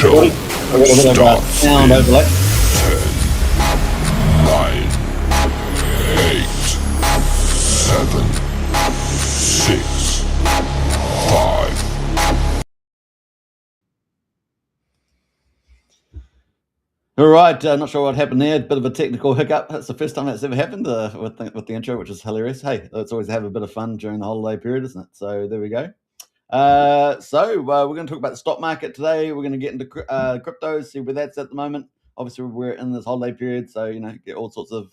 everybody. I've got a bit of sound overlay. 9, 8, 7, 6, 5. All right, not sure what happened there. Bit of a technical hiccup. That's the first time that's ever happened with the intro, which is hilarious. Hey, it's always have a bit of fun during the holiday period, isn't it? So there we go. So we're going to talk about the stock market today. We're going to get into crypto, see where that's at the moment. Obviously, we're in this holiday period, so get all sorts of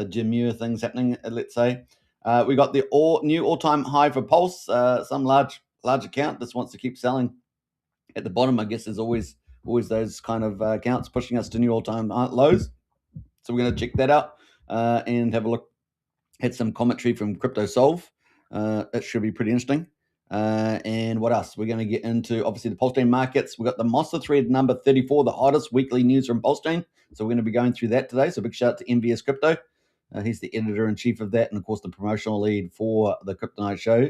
demure things happening. Let's say we got the new all-time high for Pulse. Some large account just wants to keep selling. At the bottom, I guess there's always those kind of accounts pushing us to new all-time lows. So we're going to check that out and have a look at some commentary from Crypto Solve. That should be pretty interesting. And what else? We're going to get into, obviously, the PulseChain markets. We've got the Monster Thread number 34, the hottest weekly news from PulseChain. So we're going to be going through that today. So big shout out to MVS Crypto. He's the editor-in-chief of that and, of course, the promotional lead for the Crypto Night Show.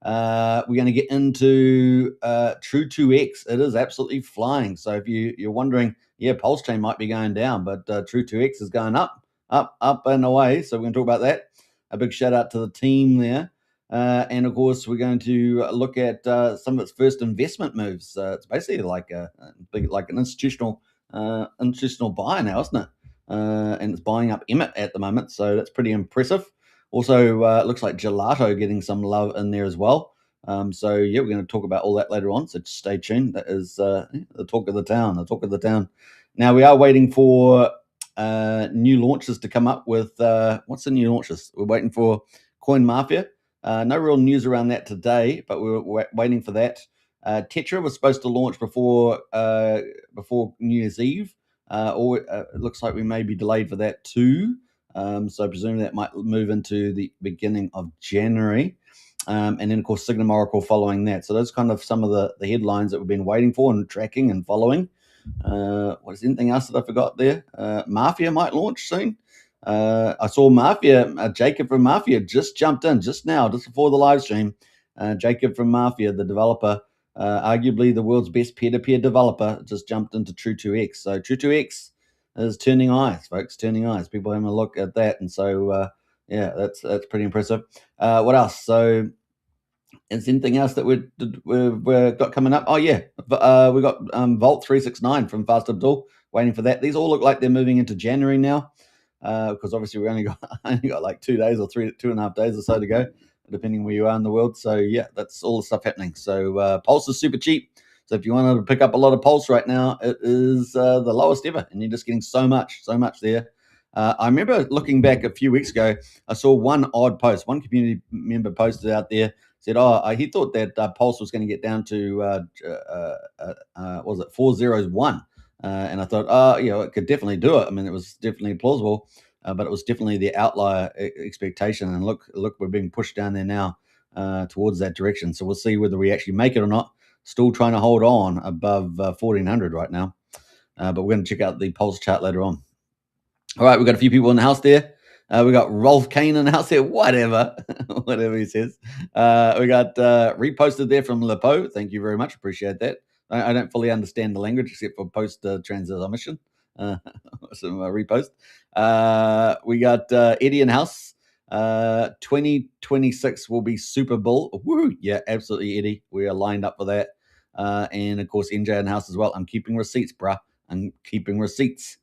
We're going to get into TRU2X. It is absolutely flying. So if you're wondering, PulseChain might be going down, but TRU2X is going up and away. So we're going to talk about that. A big shout out to the team there. And of course, we're going to look at some of its first investment moves. It's basically like an institutional buy now, isn't it? And it's buying up EMIT at the moment, so that's pretty impressive. Also, it looks like Gelato getting some love in there as well. So we're going to talk about all that later on. So just stay tuned. That is the talk of the town. The talk of the town. Now we are waiting for new launches to come up with. What's the new launches? We're waiting for Coin Mafia. No real news around that today, but we're waiting for that. Tetra was supposed to launch before New Year's Eve, or it looks like we may be delayed for that too. So presumably that might move into the beginning of January. And then, of course, Signum Oracle following that. So those kind of some of the headlines that we've been waiting for and tracking and following. What is anything else that I forgot there? Mafia might launch soon. I saw Mafia, Jacob from Mafia just jumped in just now, just before the live stream. Jacob from Mafia, the developer, arguably the world's best peer-to-peer developer, just jumped into TRU2X. So TRU2X is turning eyes, folks, turning eyes. People having a look at that. And so, that's pretty impressive. What else? So is anything else that we've got coming up? Oh, yeah. We got Vault 369 from Fast Abdul, waiting for that. These all look like they're moving into January now. Because obviously we only got like 2 days or 2.5 days or so to go, depending where you are in the world. So that's all the stuff happening. So Pulse is super cheap. So if you wanted to pick up a lot of Pulse right now, it is the lowest ever, and you're just getting so much there. I remember looking back a few weeks ago, I saw one odd post. One community member posted out there, said, he thought that Pulse was going to get down to, was it 401? And I thought, it could definitely do it. I mean, it was definitely plausible, but it was definitely the outlier expectation. And look, we're being pushed down there now towards that direction. So we'll see whether we actually make it or not. Still trying to hold on above 1400 right now. But we're going to check out the Pulse chart later on. All right, we've got a few people in the house there. We got Rolf Kane in the house here, whatever he says. We got reposted there from Lepo. Thank you very much. Appreciate that. I don't fully understand the language except for post transmission. Some repost. We got Eddie in house. 2026 will be Super Bowl. Woo! Yeah, absolutely, Eddie. We are lined up for that. And of course, NJ in house as well. I'm keeping receipts, bruh. I'm keeping receipts.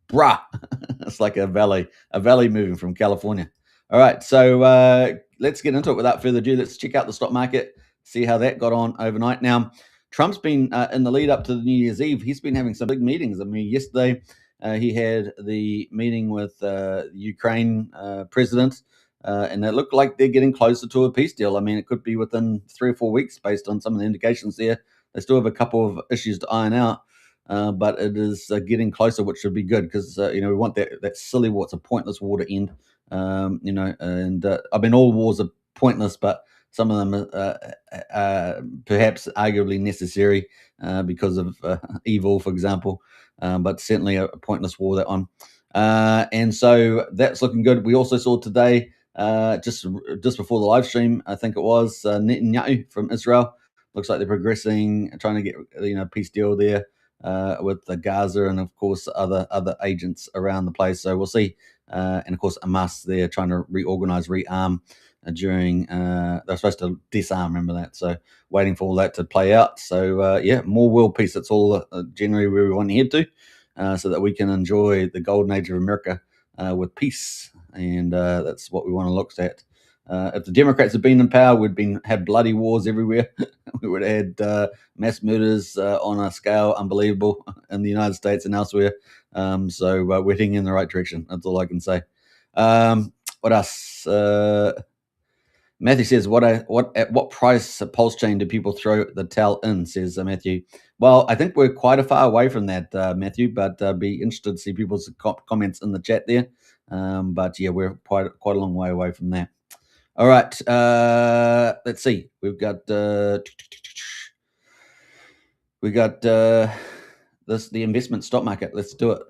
Bruh. It's like a valley moving from California. All right, so let's get into it without further ado. Let's check out the stock market, see how that got on overnight. Now, Trump's been in the lead up to the New Year's Eve. He's been having some big meetings. I mean, yesterday he had the meeting with the Ukraine president, and it looked like they're getting closer to a peace deal. I mean, it could be within 3 or 4 weeks based on some of the indications there. They still have a couple of issues to iron out. But it is getting closer, which should be good because we want that silly war. It's a pointless war to end. And I mean, all wars are pointless, but some of them are perhaps arguably necessary because of evil, for example. But certainly a pointless war, that one. And so that's looking good. We also saw today, just before the live stream, I think it was Netanyahu from Israel looks like they're progressing, trying to get peace deal there with the Gaza and of course other agents around the place. So we'll see. And of course, Hamas, they're trying to reorganize, rearm during they're supposed to disarm. Remember that? So waiting for all that to play out. So yeah, more world peace. That's all generally where we want to head to, so that we can enjoy the golden age of America with peace, and that's what we want to look at. If the Democrats had been in power, we'd had bloody wars everywhere. We would have had mass murders on a scale unbelievable in the United States and elsewhere. So we're heading in the right direction. That's all I can say. What else? Matthew says, at what price PulseChain do people throw the towel in? Says Matthew. Well, I think we're quite a far away from that, Matthew. But be interested to see people's comments in the chat there. But yeah, we're quite a long way away from that. All right, let's see. We've got the investment stock market. Let's do it.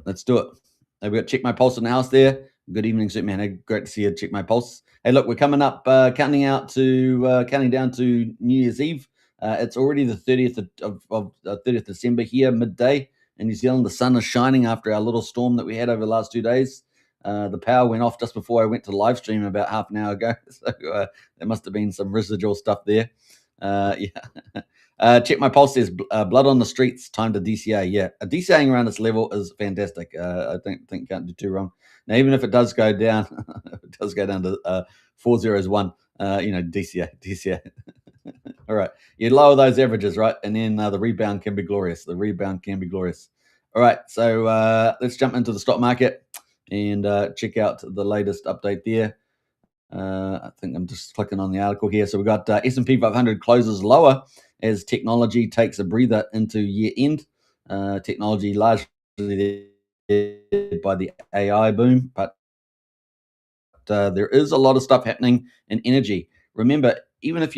We've got Check My Pulse in the house there. Good evening, Superman. Hey, great to see you. Check My Pulse. Hey, look, we're coming up, counting down to New Year's Eve. It's already the 30th of 30th December here, midday in New Zealand. The sun is shining after our little storm that we had over the last 2 days. The power went off just before I went to the live stream about half an hour ago. So there must have been some residual stuff there. Yeah. Check My Pulse says blood on the streets, time to DCA. Yeah, DCAing around this level is fantastic. I think can't do too wrong. Now, even if it does go down, it does go down to 401. DCA. All right, you lower those averages, right, and then the rebound can be glorious. All right, so let's jump into the stock market and check out the latest update there. I think I'm just clicking on the article here. So we've got S&P 500 closes lower as technology takes a breather into year end. Technology largely by the AI boom, but there is a lot of stuff happening in energy. Remember, even if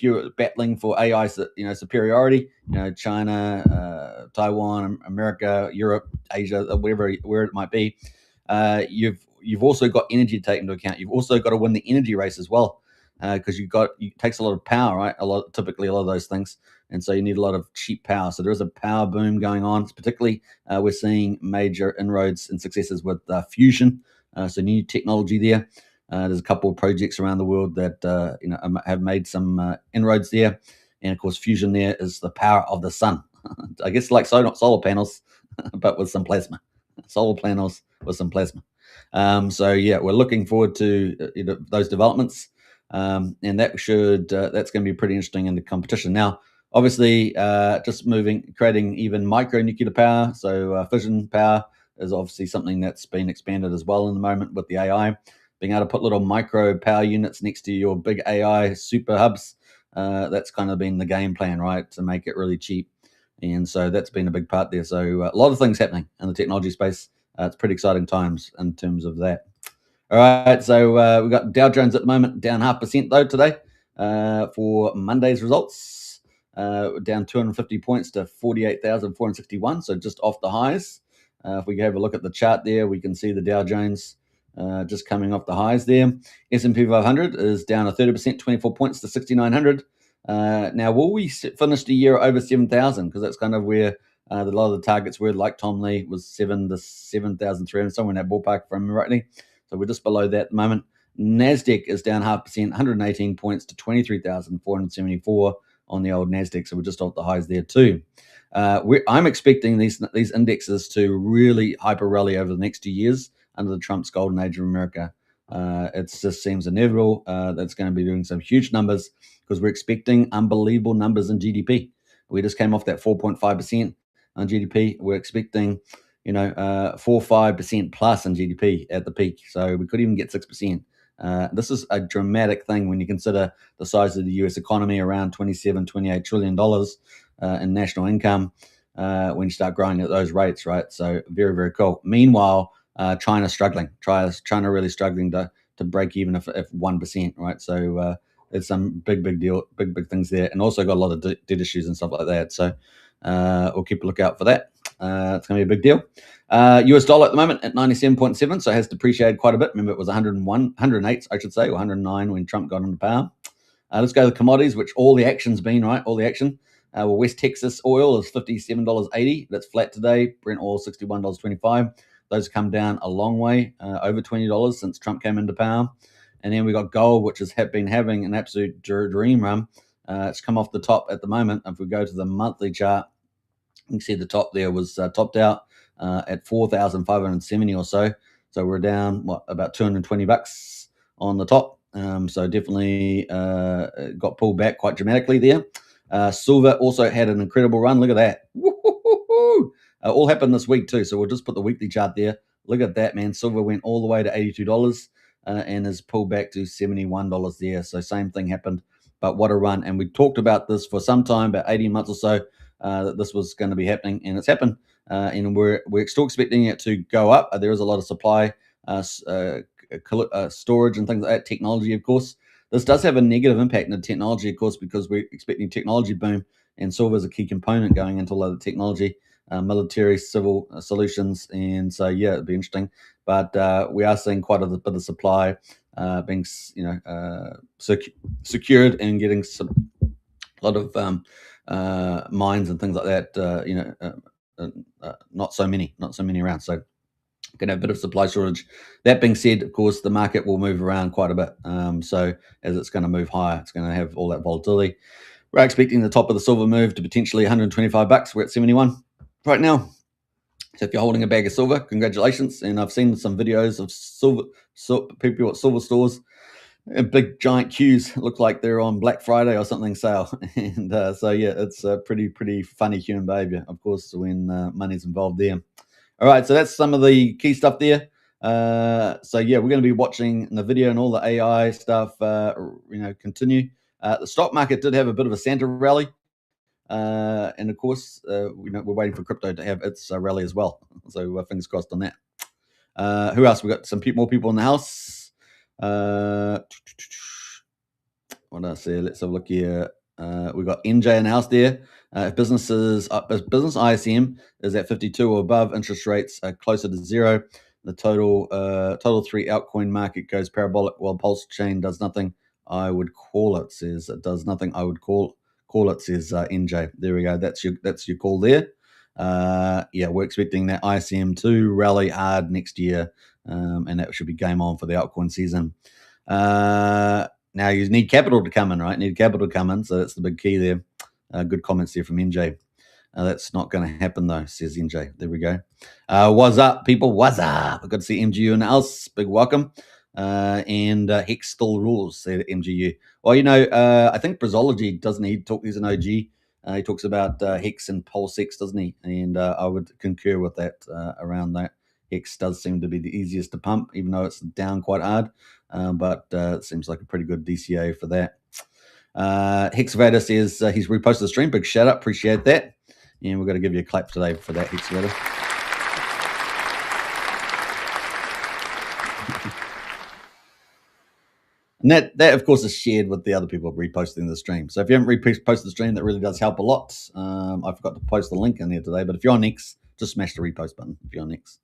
you're battling for AI, superiority, China, Taiwan, America, Europe, Asia, where it might be, you've also got energy to take into account. You've also got to win the energy race as well, because it takes a lot of power, right? Typically a lot of those things, and so you need a lot of cheap power. So there is a power boom going on. Particularly, we're seeing major inroads and successes with fusion. So new technology there. There's a couple of projects around the world that have made some inroads there, and of course, fusion there is the power of the sun. I guess like solar panels, but with some plasma. Solar panels with some plasma. So yeah, we're looking forward to those developments, and that's going to be pretty interesting in the competition. Now, obviously, creating even micro nuclear power, so fission power is obviously something that's been expanded as well in the moment with the AI. Being able to put little micro power units next to your big AI super hubs, that's kind of been the game plan, right, to make it really cheap. And so that's been a big part there. So a lot of things happening in the technology space. It's pretty exciting times in terms of that. All right, so we've got Dow Jones at the moment down 0.5% though today for Monday's results. Down 250 points to 48,461, so just off the highs. If we have a look at the chart there, we can see the Dow Jones just coming off the highs there. S&P 500 is down a 30%, 24 points to 6,900. Now, will we finish the year over 7,000? Because that's kind of where a lot of the targets were, like Tom Lee, was 7 to 7,300, somewhere in that ballpark, if I remember rightly. So we're just below that at the moment. NASDAQ is down 0.5%, 118 points to 23,474 on the old NASDAQ. So we're just off the highs there too. I'm expecting these indexes to really hyper rally over the next 2 years under the Trump's golden age of America. It just seems inevitable that's going to be doing some huge numbers because we're expecting unbelievable numbers in GDP. We just came off that 4.5% on GDP. We're expecting, 4-5% plus in GDP at the peak. So we could even get 6%. This is a dramatic thing when you consider the size of the US economy, around $27-28 trillion in national income, when you start growing at those rates, right? So very, very cool. Meanwhile, China's struggling. China really struggling to break even if 1%, right? So there's some big things there, and also got a lot of debt issues and stuff like that. So we'll keep a lookout for that. It's going to be a big deal. US dollar at the moment at 97.7, so it has depreciated quite a bit. Remember, it was 108, I should say, or 109 when Trump got into power. Let's go to the commodities, which all the action's been, right? All the action. Well, West Texas oil is $57.80. That's flat today. Brent oil, $61.25. Those come down a long way, over $20 since Trump came into power. And then we got gold, which has been having an absolute dream run. It's come off the top at the moment. If we go to the monthly chart, you can see the top there was topped out at 4,570 or so. So we're down about $220 on the top. So definitely got pulled back quite dramatically there. Silver also had an incredible run. Look at that. All happened this week too. So we'll just put the weekly chart there. Look at that, man. Silver went all the way to $82 and has pulled back to $71 there. So same thing happened, but what a run. And we talked about this for some time, about 18 months or so, that this was going to be happening, and it's happened. And we're still expecting it to go up. There is a lot of supply, storage and things like that, technology, of course. This does have a negative impact on technology, of course, because we're expecting technology boom, and silver is a key component going into a lot of technology, military, civil solutions. And so, yeah, it'd be interesting. But we are seeing quite a bit of supply being, secured and getting a lot of mines and things like that. Not so many around. So going to have a bit of supply shortage. That being said, of course, the market will move around quite a bit. So as it's going to move higher, it's going to have all that volatility. We're expecting the top of the silver move to potentially $125. We're at 71 right now. So if you're holding a bag of silver, congratulations. And I've seen some videos of people at silver stores, big giant queues. Look like they're on Black Friday or something sale. And so, yeah, it's pretty funny human behavior, of course, when money's involved there. All right, so that's some of the key stuff there. So yeah, we're going to be watching the video and all the AI stuff, continue. The stock market did have a bit of a Santa rally, and of course, we're waiting for crypto to have its rally as well. So fingers crossed on that. Who else? We got some more people in the house. What else here? Let's have a look here. We got NJ in the house there. Business ISM is at 52 or above. Interest rates are closer to zero. The total 3 altcoin market goes parabolic while PulseChain does nothing. I would call it. Says it does nothing. I would call it. Says NJ. There we go. That's your call there. Yeah, we're expecting that ISM to rally hard next year, and that should be game on for the altcoin season. Now you need capital to come in, right? Need capital to come in, so that's the big key there. Good comments there from NJ. That's not going to happen though, says NJ. There we go. What's up, people? What's up? Good to see MGU in the house. Big welcome. And Hex still rules, said MGU. Well, I think Brazology doesn't he talk? He's an OG. He talks about Hex and PulseX, doesn't he? And I would concur with that around that. Hex does seem to be the easiest to pump, even though it's down quite hard. But it seems like a pretty good DCA for that. Hexavator says he's reposted the stream. Big shout out. Appreciate that. And we're going to give you a clap today for that, Hexavator. And that, of course, is shared with the other people reposting the stream. So if you haven't reposted the stream, that really does help a lot. I forgot to post the link in there today. But if you're on X, just smash the repost button if you're on X.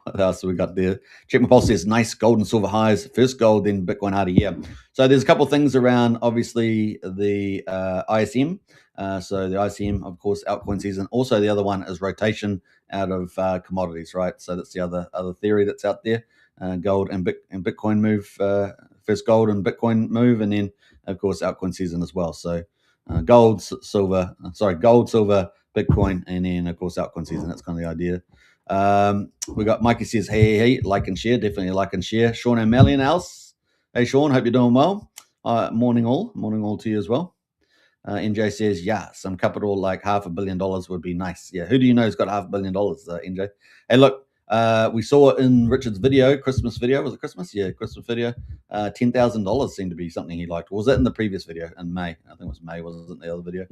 What else have we got there? Check my pulse says nice gold and silver highs. First gold, then Bitcoin hard a year. So there's a couple of things around, obviously, the ISM. So the ISM, of course, altcoin season. Also, the other one is rotation out of commodities, right? So that's the other theory that's out there. Gold and Bitcoin move. First gold and Bitcoin move, and then, of course, altcoin season as well. So gold, silver, Bitcoin, and then, of course, altcoin season. That's kind of the idea. We got Mikey says, hey, like and share. Definitely like and share. Sean O'Malley in the house. Hey, Sean, hope you're doing well. Morning all to you as well. NJ says, yeah, some capital like $500 million would be nice. Yeah, who do you know has got $500 million, NJ? Hey, look, we saw in Richard's video, Christmas video. Was it Christmas? Yeah, Christmas video. $10,000 seemed to be something he liked. Was that in the previous video in May? I think it was May, wasn't the other video?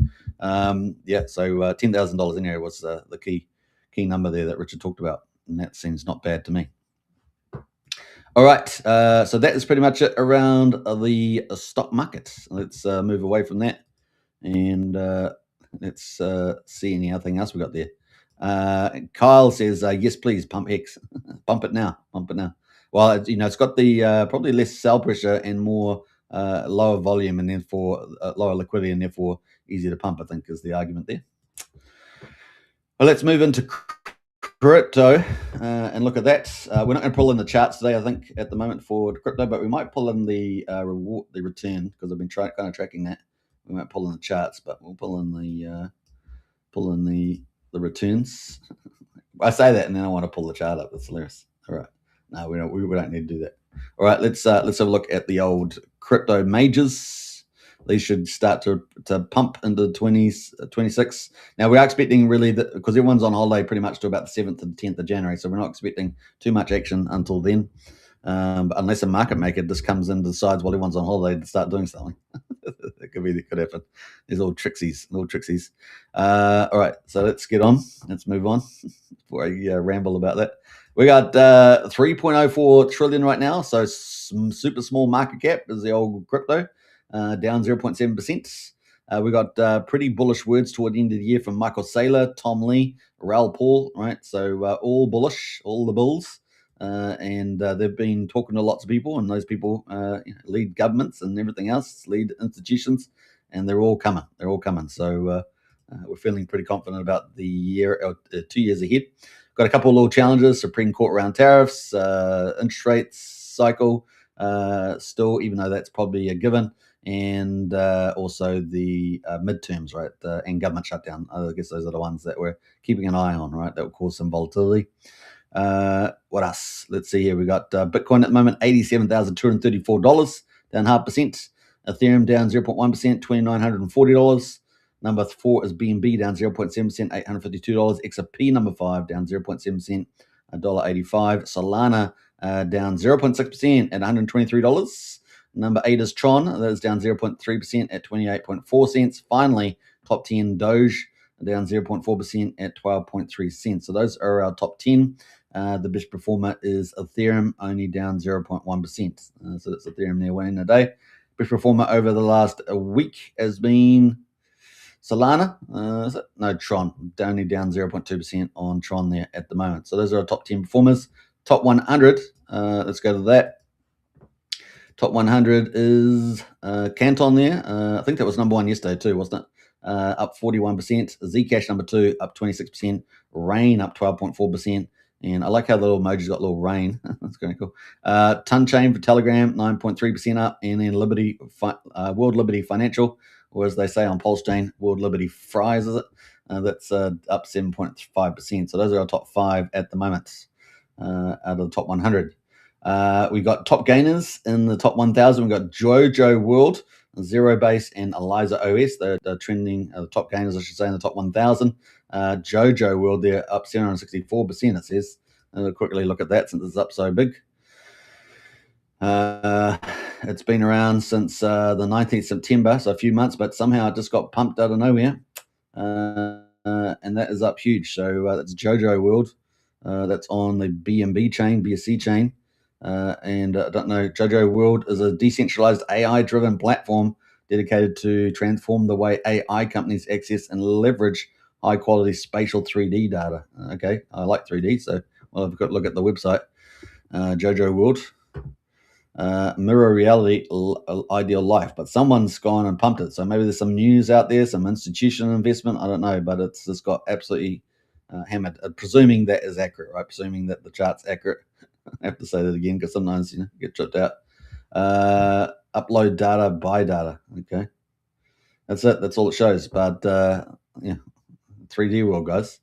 Yeah, so $10,000 in there was the key number there that Richard talked about, and that seems not bad to me. All right, so that is pretty much it around the stock market. Let's move away from that, and let's see anything else we got there. Kyle says, yes, please, pump Hex. Pump it now. well, it's got the probably less sell pressure and more lower volume, and therefore lower liquidity, and therefore easier to pump, I think, is the argument there. Well, let's move into crypto and look at that. We're not going to pull in the charts today, I think, at the moment for crypto, but we might pull in the return, because I've been kind of tracking that. We might pull in the charts, but we'll pull in the returns. I say that and then I want to pull the chart up. That's hilarious. All right, no, we don't need to do that. All right, let's have a look at the old crypto majors. These should start to pump into 26. Now, we are expecting really, because everyone's on holiday pretty much to about the 7th and 10th of January, so we're not expecting too much action until then, but unless a market maker just comes in and decides while everyone's on holiday to start doing something. That could happen. There's all trixies. All right, so let's get on. Let's move on before I ramble about that. We got 3.04 trillion right now, so super small market cap is the old crypto. Down 0.7%. We got pretty bullish words toward the end of the year from Michael Saylor, Tom Lee, Raoul Paul, right? So all bullish, all the bulls. And they've been talking to lots of people, and those people lead governments and everything else, lead institutions, and they're all coming. So we're feeling pretty confident about the year, 2 years ahead. Got a couple of little challenges: Supreme Court around tariffs, interest rates cycle, still, even though that's probably a given, and also the midterms, right, and government shutdown. I guess those are the ones that we're keeping an eye on, right, that will cause some volatility. What else? Let's see here. We got Bitcoin at the moment, $87,234, down 0.5%. Ethereum down 0.1%, $2,940. Number 4 is BNB, down 0.7%, $852. XRP number 5, down 0.7%, $1.85. Solana down 0.6% at $123. Number 8 is Tron, that is down 0.3% at 28.4 cents. Finally, top 10 Doge, down 0.4% at 12.3 cents. So those are our top 10. The best performer is Ethereum, only down 0.1%. So that's Ethereum there winning a day. Best performer over the last week has been Solana. No, Tron, only down 0.2% on Tron there at the moment. So those are our top 10 performers. Top 100, let's go to that. Top 100 is Canton there. I think that was number 1 yesterday too, wasn't it? Up 41%. Zcash number 2, up 26%. Rain up 12.4%. And I like how the little emoji's got a little rain. That's kind of cool. Tunchain for Telegram, 9.3% up. And then World Liberty Financial, or as they say on PulseChain, World Liberty Fries, is it? That's up 7.5%. So those are our top 5 at the moment out of the top 100. We got top gainers in the top 1,000. We got Jojo World, Zero Base, and Eliza OS. They're trending, the top gainers, I should say, in the top 1,000. Jojo World, they're up 764%, it says. I'll quickly look at that since it's up so big. It's been around since the 19th September, so a few months, but somehow it just got pumped out of nowhere. And that is up huge. So that's Jojo World. That's on the BNB chain, BSC chain. And I don't know, Jojo World is a decentralized AI-driven platform dedicated to transform the way AI companies access and leverage high-quality spatial 3D data. Okay, I like 3D, so I've got to look at the website. Jojo World. Mirror reality, ideal life. But someone's gone and pumped it. So maybe there's some news out there, some institutional investment. I don't know, but it's just got absolutely hammered. Presuming that is accurate, right? Presuming that the chart's accurate. I have to say that again because sometimes you get tripped out. Upload data, buy data. Okay, that's it. That's all it shows. But 3D world, guys.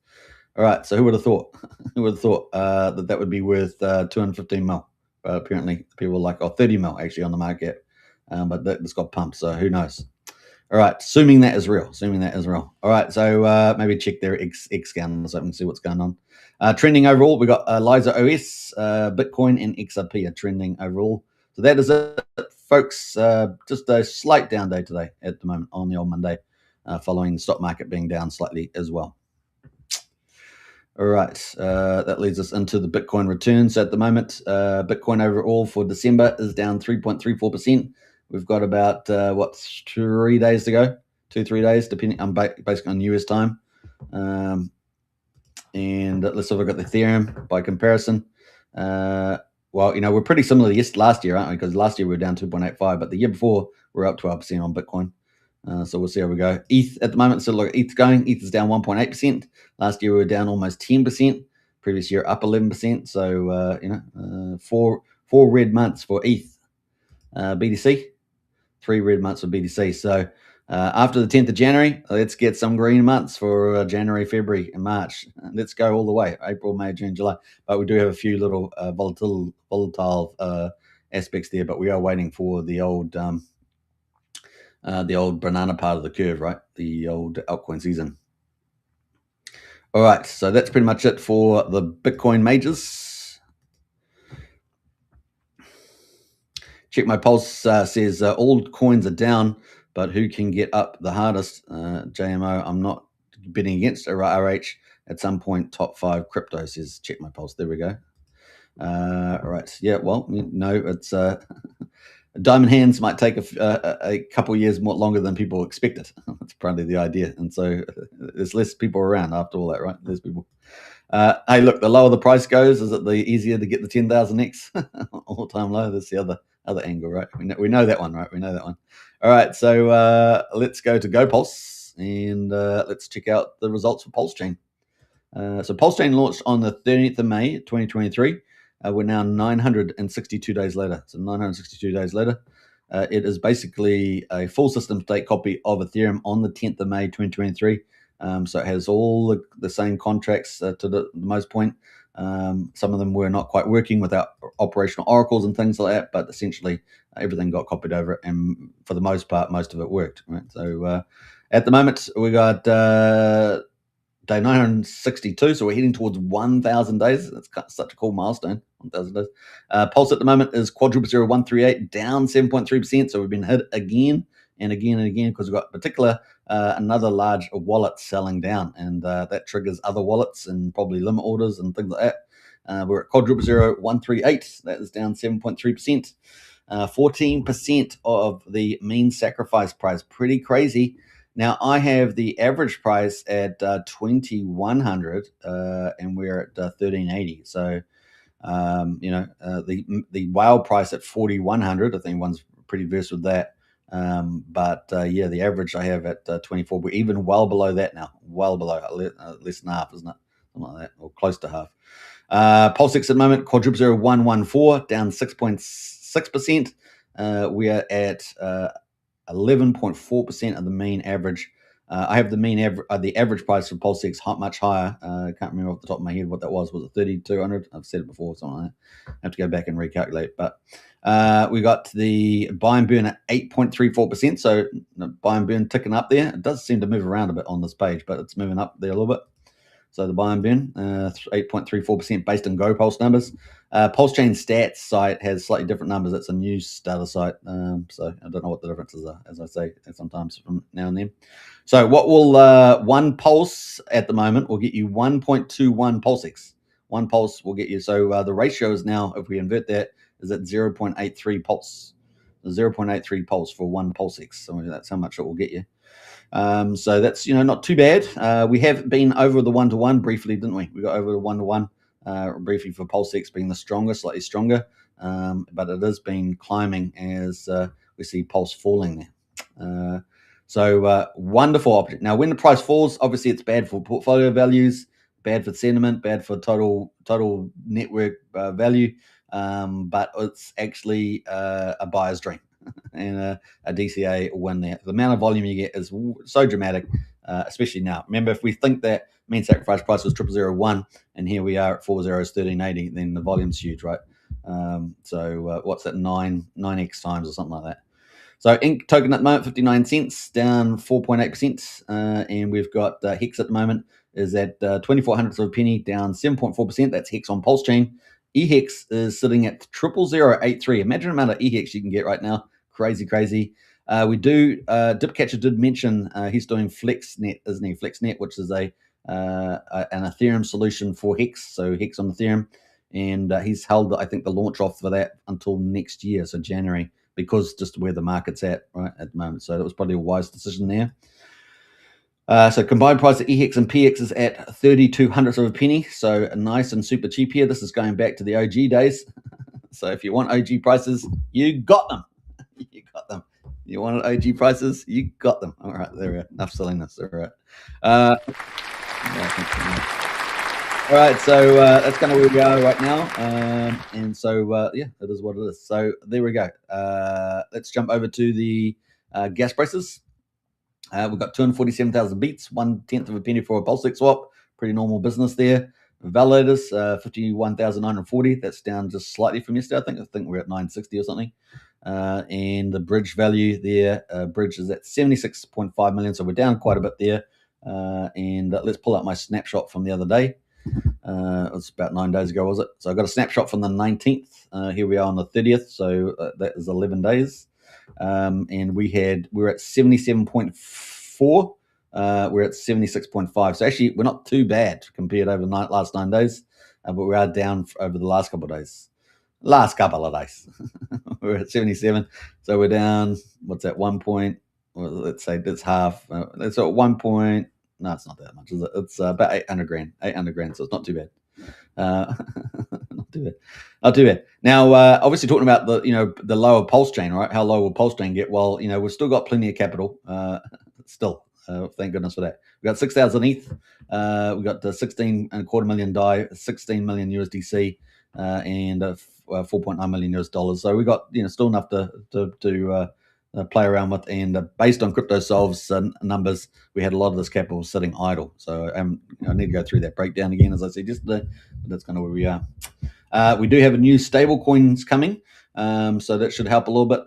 All right. So who would have thought? Who would have thought that would be worth 215 mil? Apparently, people are like 30 mil actually on the market, but that's got pumped. So who knows? All right. Assuming that is real. All right. So maybe check their X scan or something and see what's going on. Trending overall, we got Eliza OS, Bitcoin, and XRP are trending overall. So that is it, folks. Just a slight down day today at the moment on the old Monday, following the stock market being down slightly as well. All right. That leads us into the Bitcoin returns. So at the moment, Bitcoin overall for December is down 3.34%. We've got about, 3 days to go? 2-3 days, depending on basically on US time. And let's have a look at the Ethereum by comparison. well, we're pretty similar to last year, aren't we? Because last year we were down 2.85, but the year before we were up 12% on Bitcoin. So we'll see how we go. ETH at the moment, so look, ETH's going. ETH is down 1.8%. Last year we were down almost 10%. Previous year up 11%. So four red months for ETH, BTC, 3 red months for BTC. So after the 10th of January, let's get some green months for January, February, and March. Let's go all the way: April, May, June, July. But we do have a few little volatile aspects there. But we are waiting for the old banana part of the curve, right? The old altcoin season. All right, so that's pretty much it for the Bitcoin majors. Check my pulse says all coins are down, but who can get up the hardest? JMO, I'm not betting against RH. At some point, top 5 crypto, says check my pulse. There we go. All right. Yeah, well, no, it's diamond hands might take a couple of years more longer than people expected. That's probably the idea. And so there's less people around after all that, right? There's people. Hey, look, the lower the price goes, is it the easier to get the 10,000X all-time low? That's the other angle, right? We know that one, right? We know that one. All right, so let's go to GoPulse and let's check out the results for PulseChain. So PulseChain launched on the 30th of May, 2023. We're now 962 days later. So 962 days later, it is basically a full system state copy of Ethereum on the 10th of May, 2023. So it has all the same contracts to the most point. Some of them were not quite working without operational oracles and things like that, but essentially everything got copied over, and for the most part, most of it worked. Right. So at the moment, we got day 962, so we're heading towards 1,000 days. That's such a cool milestone, 1,000 days. Pulse at the moment is quadruple 0138, down 7.3%. So we've been hit again and again and again because we've got another large wallet selling down, and that triggers other wallets and probably limit orders and things like that. We're at quadruple 0138. That is down 7.3%. 14% of the mean sacrifice price. Pretty crazy. Now, I have the average price at 2,100, and we're at 1,380. So, the whale price at 4,100, I think one's pretty versed with that. Yeah, the average I have at 24. We're even well below that now. Well below, less than half, isn't it? Something like that, or close to half. PulseX at the moment, quadruple 0114, down 6.6%. We are at 11.4% of the mean average. I have the average price for PulseX much higher. I can't remember off the top of my head what that was. Was it 3,200? I've said it before, something like that. I have to go back and recalculate. But we got the buy and burn at 8.34%. So buy and burn ticking up there. It does seem to move around a bit on this page, but it's moving up there a little bit. So the buy and burn, 8.34% based on GoPulse numbers. PulseChain stats site has slightly different numbers. It's a news data site. So I don't know what the differences are, as I say, sometimes from now and then. So what will one pulse at the moment will get you 1.21 PulseX. One pulse will get you. So the ratio is now, if we invert that, is at 0.83 pulse. 0.83 pulse for one PulseX. So that's how much it will get you. So that's not too bad. We have been over the 1-to-1 briefly, didn't we? We got over the 1-to-1 briefly for PulseX being the strongest, slightly stronger, but it has been climbing as we see Pulse falling there. So wonderful option. Now, when the price falls, obviously it's bad for portfolio values, bad for sentiment, bad for total network value, but it's actually a buyer's dream. And a DCA win there. The amount of volume you get is so dramatic, especially now. Remember, if we think that mean sacrifice price was 0001, and here we are at 4 zeros 1380, then the volume's huge, right? So what's that, 9x times or something like that? So Inc token at the moment, 59 cents, down 4.8%, and we've got Hex at the moment is at 2400ths of a penny, down 7.4%. That's Hex on PulseChain. EHEX is sitting at 0.0083. Imagine the amount of EHEX you can get right now. Crazy. Dipcatcher did mention he's doing FlexNet, isn't he? FlexNet, which is an Ethereum solution for Hex, so Hex on Ethereum. And he's held, I think, the launch off for that until next year, so January, because just where the market's at right at the moment. So that was probably a wise decision there. So combined price of EHEX and PX is at 3,200ths of a penny. So nice and super cheap here. This is going back to the OG days. So if you want OG prices, you got them. You got them. You wanted OG prices, you got them. All right, there we go. Enough silliness. All right. All right, so that's kind of where we are right now. And so, yeah, it is what it is. So there we go. Let's jump over to the gas prices. We've got 247,000 beats, 1/10 of a penny for a PulseChain swap. Pretty normal business there. Validators, 51,940. That's down just slightly from yesterday. I think we're at 960 or something. And the bridge value there, bridge is at 76.5 million. So we're down quite a bit there. And let's pull out my snapshot from the other day. It was about 9 days ago, was it? So I got a snapshot from the 19th. Here we are on the 30th. So that is 11 days. And we're at 77.4. We're at 76.5. So actually, we're not too bad compared over the last 9 days, but we are down over the last couple of days. We're at 77. So we're down, what's that, 1 point? Well, let's say that's half. It's at 1 point. No, it's not that much, is it? It's about 800 grand. 800 grand, so it's not too bad. Not too bad. Now, obviously, talking about the lower PulseChain, right? How low will PulseChain get? Well, we've still got plenty of capital. Still, thank goodness for that. We got 6,000 ETH. We got the 16.25 million DAI, 16 million USDC, and 4.9 million US dollars. So we got still enough to play around with. And based on CryptoSolve's numbers, we had a lot of this capital sitting idle. So I need to go through that breakdown again, as I said yesterday. But that's kind of where we are. We do have a new stable coins coming. So that should help a little bit.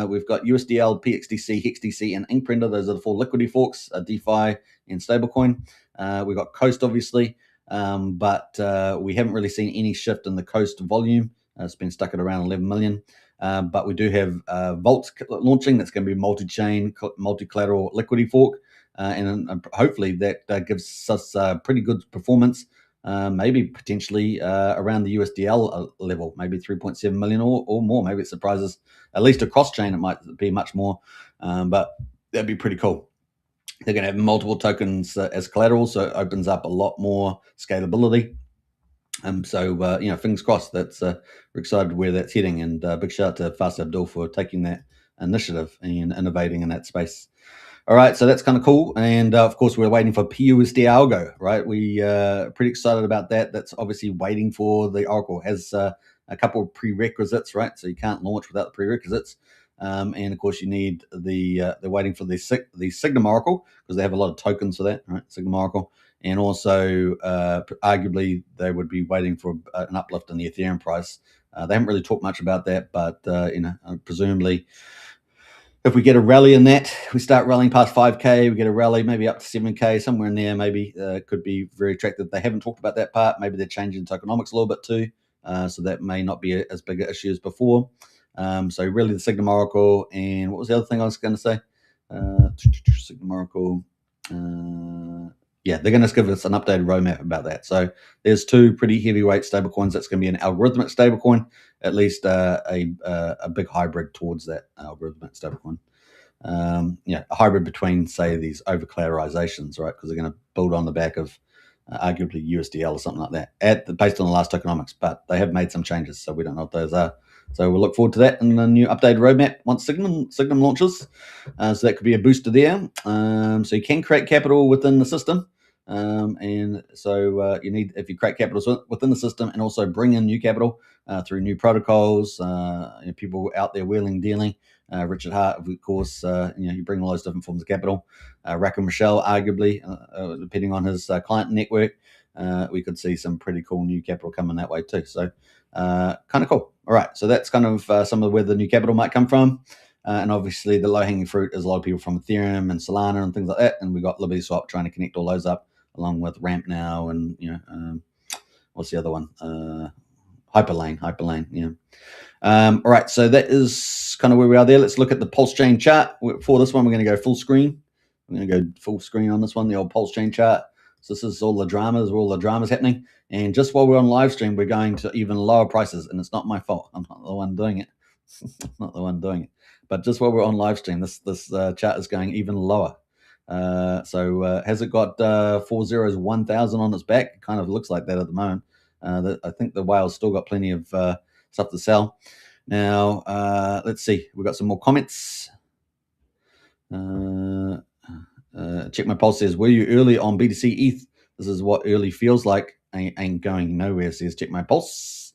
We've got USDL, PXDC, HexDC, and Inkprinter. Those are the 4 liquidity forks, DeFi and stablecoin. We've got Coast, obviously, but we haven't really seen any shift in the Coast volume. It's been stuck at around 11 million. But we do have Vault launching. That's going to be multi-chain, multi-collateral liquidity fork. And hopefully that gives us pretty good performance. Maybe potentially around the USDL level, maybe 3.7 million or more. Maybe it surprises, at least across chain, it might be much more, but that'd be pretty cool. They're going to have multiple tokens as collateral, so it opens up a lot more scalability. So fingers crossed. That's we're excited where that's heading, and big shout out to Fast Abdul for taking that initiative and innovating in that space. All right, so that's kind of cool. And of course, we're waiting for PUSD ALGO, right? We pretty excited about that. That's obviously waiting for the Oracle. It has a couple of prerequisites, right? So you can't launch without the prerequisites. And of course, you need they're waiting for the Signum Oracle because they have a lot of tokens for that, right? Signum Oracle. And also, arguably, they would be waiting for an uplift in the Ethereum price. They haven't really talked much about that, but presumably, if we get a rally in that, we start rallying past 5K, we get a rally maybe up to 7K, somewhere in there, maybe could be very attractive. They haven't talked about that part. Maybe they're changing tokenomics a little bit too, so that may not be as big an issue as before. So really the Signum Oracle, and what was the other thing I was going to say? Signum Oracle. Yeah, they're going to give us an updated roadmap about that. So there's 2 pretty heavyweight stablecoins. That's going to be an algorithmic stablecoin, at least a big hybrid towards that algorithmic stablecoin. A hybrid between, say, these over collateralizations, right? Because they're going to build on the back of arguably USDL or something like that, based on the last tokenomics. But they have made some changes, so we don't know what those are. So we'll look forward to that in the new updated roadmap once Signum launches. So that could be a booster there. So you can create capital within the system. And so you need, if you create capital within the system and also bring in new capital through new protocols, people out there wheeling, dealing. Richard Hart, of course, you bring all those different forms of capital. Rackham Michelle, arguably, depending on his client network, we could see some pretty cool new capital coming that way too. So kind of cool. All right, so that's kind of some of where the new capital might come from. And obviously the low-hanging fruit is a lot of people from Ethereum and Solana and things like that. And we got Liberty Swap trying to connect all those up, along with Ramp now and what's the other one? Hyperlane. Yeah. All right, so that is kind of where we are there. Let's look at the PulseChain chart. For this one, we're going to go full screen. I'm going to go full screen on this one, the old PulseChain chart. So this is all the dramas happening. And just while we're on live stream, we're going to even lower prices. And it's not my fault. I'm not the one doing it. Not the one doing it. But just while we're on live stream, this chart is going even lower. So has it got 401,000 on its back? It kind of looks like that at the moment. I think the whale's still got plenty of stuff to sell. Now, let's see. We've got some more comments. Check my pulse says, were you early on BTC ETH? This is what early feels like. Ain't going nowhere, says check my pulse.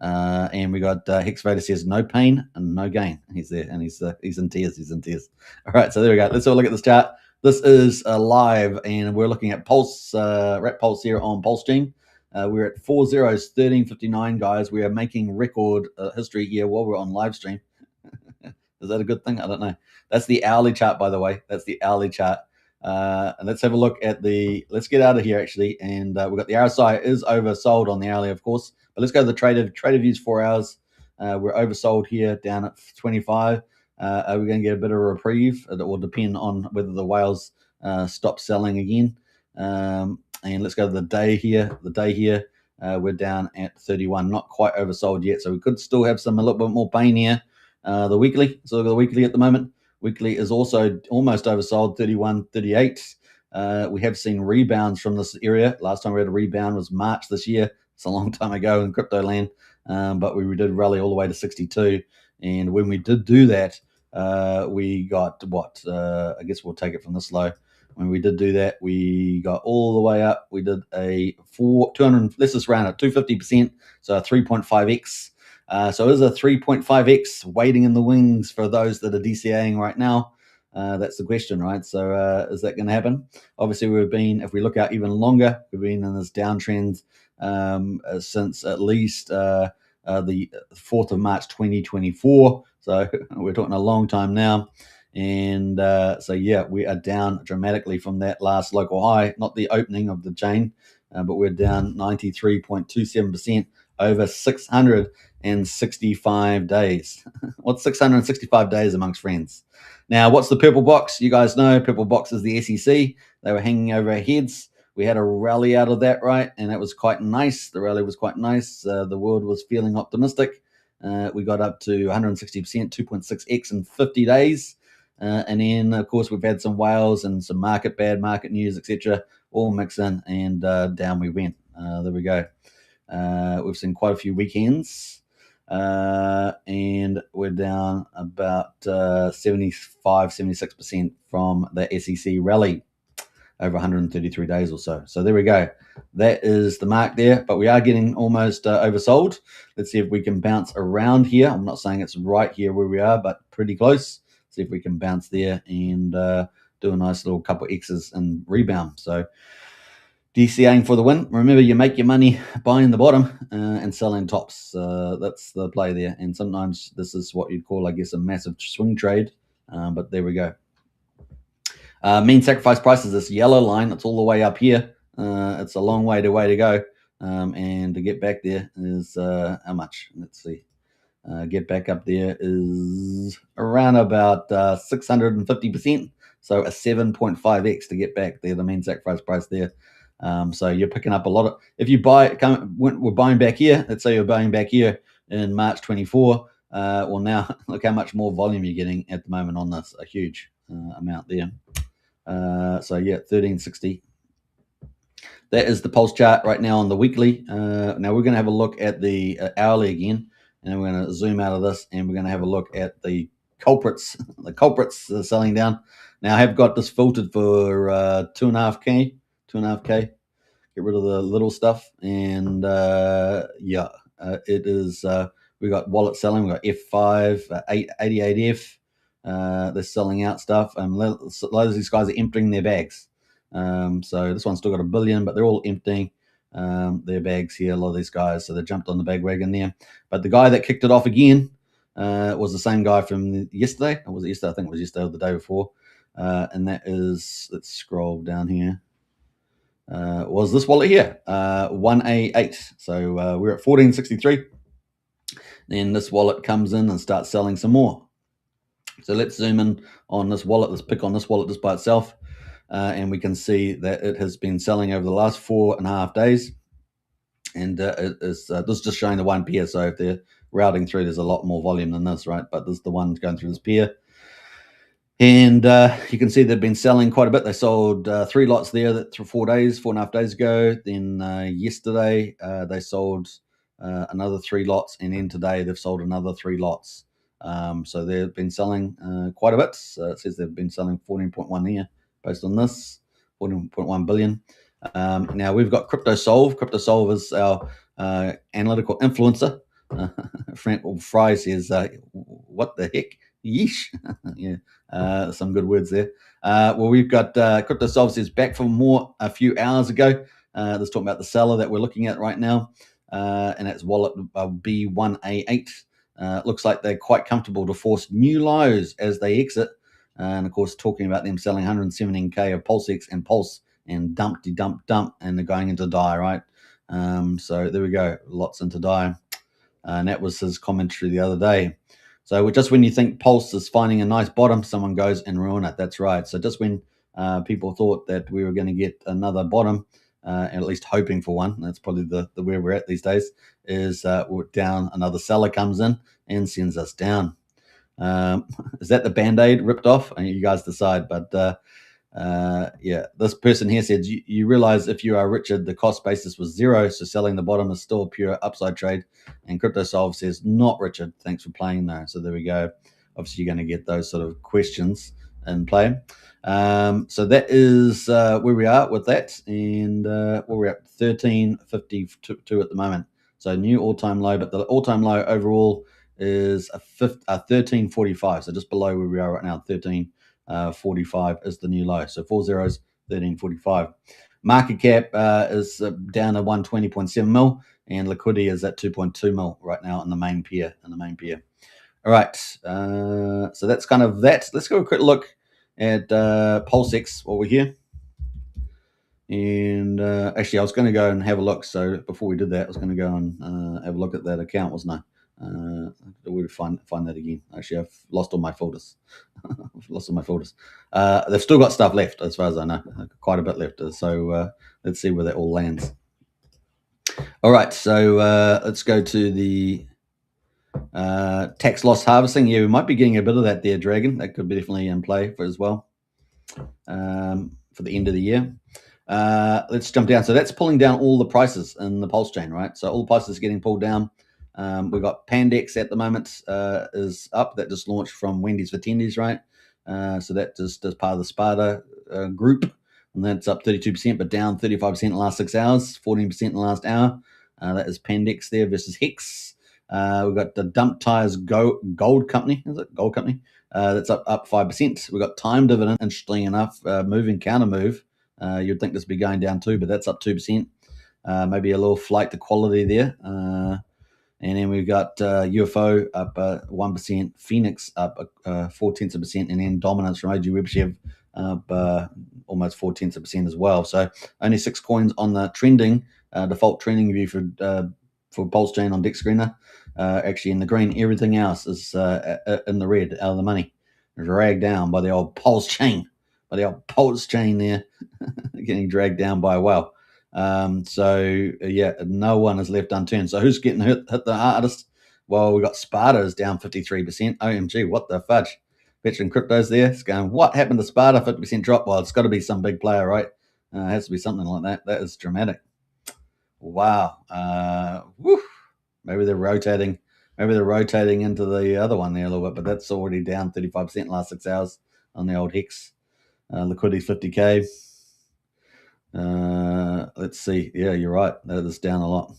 And we got Hex Vader says, no pain and no gain. He's there, and he's in tears. He's in tears. All right, so there we go. Let's have a look at this chart. This is live, and we're looking at Pulse, Rat Pulse here on PulseChain. We're at 4 zeros, 13.59, guys. We are making record history here while we're on live stream. Is that a good thing? I don't know. That's the hourly chart, by the way. That's the hourly chart. And let's have a look at let's get out of here, actually. And we've got the RSI is oversold on the hourly, of course. But let's go to the trader views 4 hours. We're oversold here down at 25. Are we going to get a bit of a reprieve? It will depend on whether the whales stop selling again. And let's go to the day here. We're down at 31. Not quite oversold yet. So we could still have a little bit more pain here. The weekly. So look at the weekly at the moment. Weekly is also almost oversold, 31, 38. We have seen rebounds from this area. Last time we had a rebound was March this year. It's a long time ago in crypto land, but we did rally all the way to 62. And when we did do that, we got what? I guess we'll take it from this low. When we did do that, we got all the way up. We did a 200. Let's just round it, 250%. So a 3.5x. So it is a 3.5x waiting in the wings for those that are DCAing right now. That's the question, right? So is that going to happen? Obviously, if we look out even longer, we've been in this downtrend since at least the 4th of March 2024. So we're talking a long time now. And so, yeah, we are down dramatically from that last local high, not the opening of the chain, but we're down 93.27% over 665 days. What's 665 days amongst friends? Now, what's the purple box? You guys know purple box is the SEC. They were hanging over our heads. We had a rally out of that, right? And that was quite nice. The rally was quite nice. The world was feeling optimistic. We got up to 160%, 2.6x in 50 days. And then, of course, we've had some whales and some bad market news, etc., all mix in, and down we went. There we go. We've seen quite a few weekends, and we're down about 76% from the SEC rally over 133 days or so. So there we go. That is the mark there, but we are getting almost oversold. Let's see if we can bounce around here. I'm not saying it's right here where we are, but pretty close. See if we can bounce there and do a nice little couple X's and rebound. So DCAing for the win. Remember, you make your money buying the bottom and selling tops. That's the play there. And sometimes this is what you'd call, I guess, a massive swing trade. But there we go. Mean sacrifice price is this yellow line. It's all the way up here. It's a long way to go. And to get back there is how much? Let's see. Get back up there is around about 650%. So a 7.5x to get back there, the mean sacrifice price there. So you're picking up a lot of, if you we're buying back here, let's say you're buying back here in March 24. Well, now look how much more volume you're getting at the moment on this, a huge amount there. So yeah, 1360. That is the pulse chart right now on the weekly. Now we're going to have a look at the hourly again. And we're going to zoom out of this, and we're going to have a look at the culprits. The culprits are selling down. Now, I have got this filtered for 2.5K. Get rid of the little stuff. And, it is, we got wallet selling. We got F5, 88F. They're selling out stuff. And loads of these guys are emptying their bags. So this one's still got 1 billion, but they're all emptying their bags here, a lot of these guys. So they jumped on the bag wagon there. But the guy that kicked it off again was the same guy from yesterday. Or was it yesterday? I think it was yesterday or the day before. And that is, let's scroll down here. Was this wallet here, 1A8. So we're at 1463. Then this wallet comes in and starts selling some more. So let's zoom in on this wallet. Let's pick on this wallet just by itself. And we can see that it has been selling over the last 4.5 days. And it is, this is just showing the one pair. So if they're routing through, there's a lot more volume than this, right? But this is the one going through this pair. And you can see they've been selling quite a bit. They sold 3 lots there 4.5 days ago. Then yesterday they sold another 3 lots, and then today they've sold another 3 lots. So they've been selling quite a bit. So it says they've been selling 14.1 here based on this, 14.1 billion. Now we've got CryptoSolve. CryptoSolve is our analytical influencer. Frank Fry says, "What the heck? Yeesh." Yeah, some good words there. Well, we've got CryptoSolve says back for more a few hours ago. Let's talk about the seller that we're looking at right now, and that's wallet B1A8. Looks like they're quite comfortable to force new lows as they exit, and of course, talking about them selling 117k of PulseX and Pulse and dump, and they're going into die, right? So there we go, lots into die. And that was his commentary the other day. So just when you think Pulse is finding a nice bottom, someone goes and ruin it. That's right. So just when people thought that we were going to get another bottom, at least hoping for one, that's probably the where we're at these days, is we're down, another seller comes in and sends us down. Is that the Band-Aid ripped off? You guys decide. But yeah, this person here said, you realize if you are Richard, the cost basis was 0, so selling the bottom is still a pure upside trade. And CryptoSolve says, not Richard, thanks for playing though. So there we go. Obviously you're going to get those sort of questions in play. So that is where we are with that, and where we're at 13.52 at the moment. So new all-time low, but the all-time low overall is a 13.45, so just below where we are right now. 13.45 is the new low. So 4 zeros, 13.45. Market cap is down to 120.7 mil, and liquidity is at 2.2 mil right now in the main pair. All right, so that's kind of that. Let's go a quick look at PulseX while we're here. And actually, I was going to go and have a look. So before we did that, I was going to go and have a look at that account, wasn't I? Where to find that again? Actually, I've lost all my folders. They've still got stuff left, as far as I know, quite a bit left. So let's see where that all lands. All right, so let's go to the tax loss harvesting. Yeah, we might be getting a bit of that there, Dragon. That could be definitely in play for as well for the end of the year. Let's jump down. So that's pulling down all the prices in the PulseChain, right? So all the prices are getting pulled down. We've got Pandex at the moment is up. That just launched from Wendy's for Tendies, right? So that just is part of the Sparta group. And that's up 32%, but down 35% in the last 6 hours, 14% in the last hour. That is Pandex there versus Hex. We've got the Dump Tires Gold Company. Is it Gold Company? That's up 5%. We've got Time Dividend, interestingly enough, moving counter move. You'd think this would be going down too, but that's up 2%. Maybe a little flight to quality there. And then we've got UFO up 1%, Phoenix up 0.4%, and then Dominance from OG WebShev up almost 0.4% as well. So only 6 coins on the trending default trending view for PulseChain on Dex Screener. Actually in the green, everything else is in the red, out of the money, dragged down by the old PulseChain. There, getting dragged down by a whale. So yeah, no one is left unturned. So who's getting hit the hardest? Well, we got Sparta's down 53%. OMG, what the fudge? Veteran Crypto's there. It's going, what happened to Sparta? 50% drop. Well, it's got to be some big player, right? It has to be something like that. That is dramatic. Wow. Maybe they're rotating. Maybe they're rotating into the other one there a little bit, but that's already down 35% in the last 6 hours on the old Hex. Liquidity 50k. Let's see. Yeah, you're right. That is down a lot.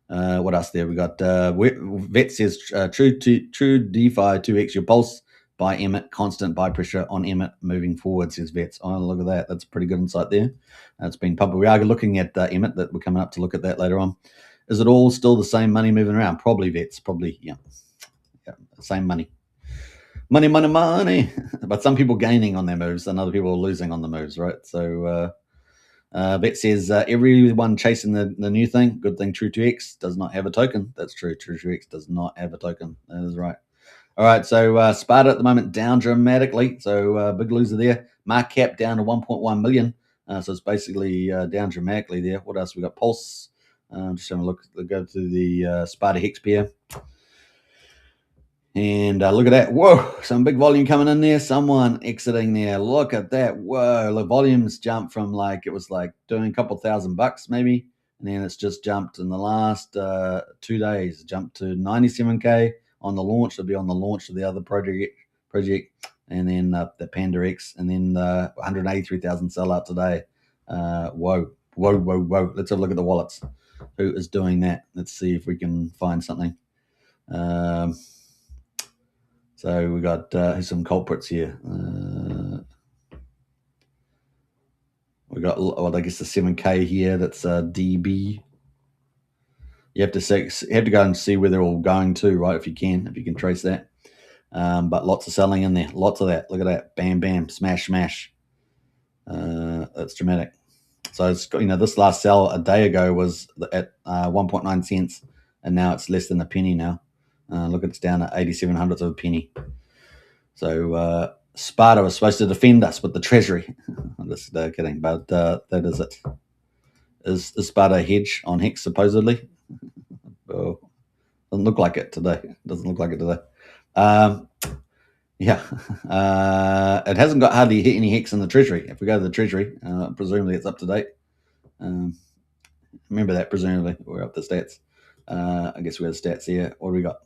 What else there? We got Vet says true DeFi 2x your pulse by EMIT, constant buy pressure on EMIT moving forward, says Vets. Oh, look at that. That's a pretty good insight there. It's been public. We are looking at EMIT, that we're coming up to look at that later on. Is it all still the same money moving around? Probably, Vets. Probably, yeah. Same money. Money. But some people gaining on their moves and other people are losing on the moves, right? So Vet says everyone chasing the new thing. Good thing TRU2X does not have a token. That's true. TRU2X does not have a token. That is right. All right, so Sparta at the moment down dramatically. So big loser there. Market cap down to 1.1 million. So it's basically down dramatically there. What else? We got Pulse. Just having a look. Go to the Sparta Hex pair. And look at that. Whoa, some big volume coming in there. Someone exiting there. Look at that. Whoa, the volumes jumped from it was like doing a couple $1,000 maybe and then it's just jumped in the last 2 days, jumped to 97k on the launch. It'll be on the launch of the other project, and then the Panda X, and then 183,000 sell out today. Whoa. Let's have a look at the wallets. Who is doing that? Let's see if we can find something. So we got some culprits here. We got, well, I guess the 7k here. That's DB. You have to go and see where they're all going to, right? If you can trace that. But lots of selling in there. Lots of that. Look at that. Bam, bam, smash, smash. That's dramatic. So it's got, this last sell a day ago was at 1.9 cents, and now it's less than a penny now. Look, it's down at 87 hundredths of a penny. So Sparta was supposed to defend us with the treasury. I'm just kidding, but that is it. Is Sparta a hedge on Hex, supposedly? Oh, doesn't look like it today. Yeah. It hasn't got hardly hit any Hex in the treasury. If we go to the treasury, presumably it's up to date. Remember that, presumably. We're up to stats. I guess we have stats here. What do we got?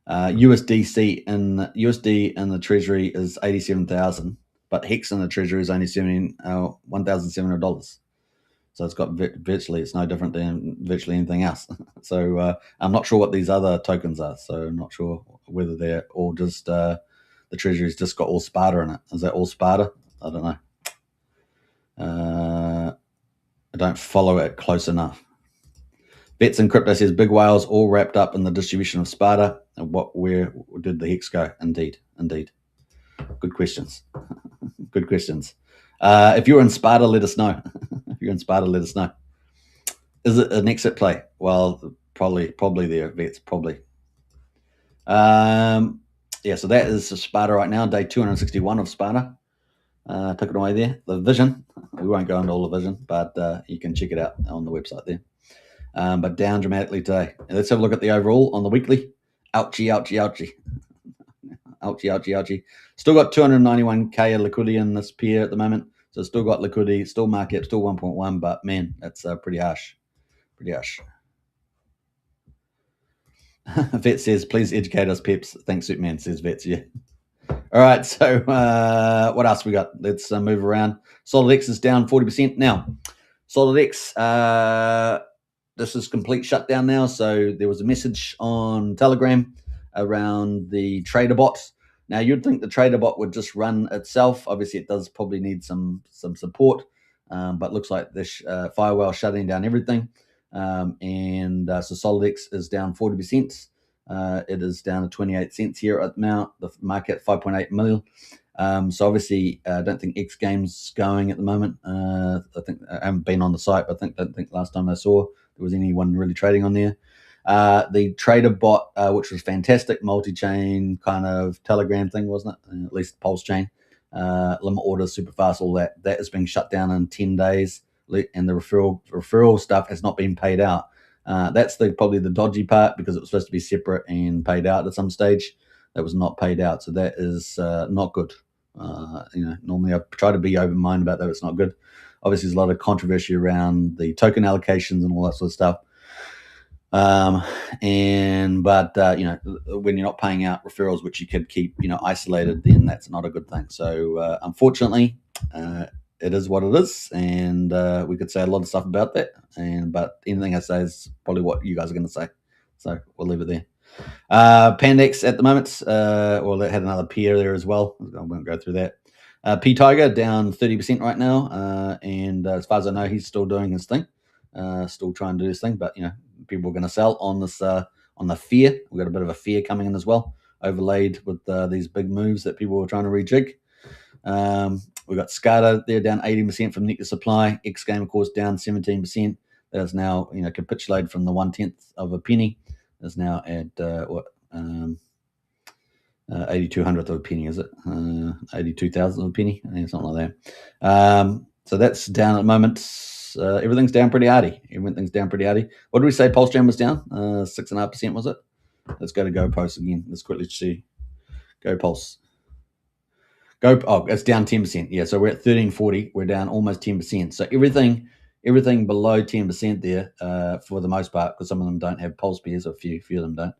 USD in the treasury is 87,000, but Hex in the treasury is only $1,700. So it's got virtually, it's no different than virtually anything else. So I'm not sure what these other tokens are. So I'm not sure whether they're all just the treasury's just got all Sparta in it. Is that all Sparta? I don't know. I don't follow it close enough. Bets in Crypto says big whales all wrapped up in the distribution of Sparta. And where did the Hex go? Indeed. Good questions. If you're in Sparta, let us know. Is it an exit play? Well, probably there, Vets, probably. Yeah, so that is Sparta right now, day 261 of Sparta. Took it away there. The vision, we won't go into all the vision, but you can check it out on the website there. But down dramatically today. And let's have a look at the overall on the weekly. Ouchie. Still got 291k of liquidity in this pair at the moment. So still got liquidity, still market, still 1.1, but man, that's pretty harsh. Vet says, please educate us, Peps. Thanks, Superman, says Vets, yeah. All right, so what else we got? Let's move around. SolidX is down 40%. Now, SolidX, this is complete shutdown now. So there was a message on Telegram around the trader bots. Now, you'd think the trader bot would just run itself. Obviously, it does probably need some support, but looks like this firewall shutting down everything. So SolidX is down 40%. It is down to 28 cents here at now. The market 5.8 million. So obviously, I don't think X Games going at the moment. I think I haven't been on the site, but I don't think last time I saw there was anyone really trading on there. The trader bot, which was fantastic, multi-chain kind of Telegram thing, wasn't it? At least PulseChain, limit orders, super fast, all that is being shut down in 10 days. And the referral stuff has not been paid out. That's probably the dodgy part, because it was supposed to be separate and paid out at some stage. That was not paid out, so that is not good. Normally I try to be open-minded about that. It's not good. Obviously, there's a lot of controversy around the token allocations and all that sort of stuff. But when you're not paying out referrals, which you could keep, isolated, then that's not a good thing. So unfortunately, it is what it is, and we could say a lot of stuff about that. But anything I say is probably what you guys are going to say. So we'll leave it there. Pandex at the moment, they had another peer there as well. I won't go through that. P Tiger down 30% right now, and as far as I know, he's still doing his thing, still trying to do his thing. But people are going to sell on this on the fear. We've got a bit of a fear coming in as well, overlaid with these big moves that people were trying to rejig. We've got SCADA there down 18% from Nectar Supply. X Game, of course, down 17%. That is now capitulated from the 1/10 of a penny. Is now at 8200th of a penny, is it? 82,000 of a penny, I think something like that. So that's down at the moment. Everything's down pretty hardy. What did we say PulseChain was down? 6.5%, was it? Let's go to Go Pulse again. Let's quickly see. Go Pulse. It's down 10%. Yeah, so we're at 1340. We're down almost 10%. So everything everything below 10% there, for the most part, because some of them don't have pulse pairs, or a few of them don't.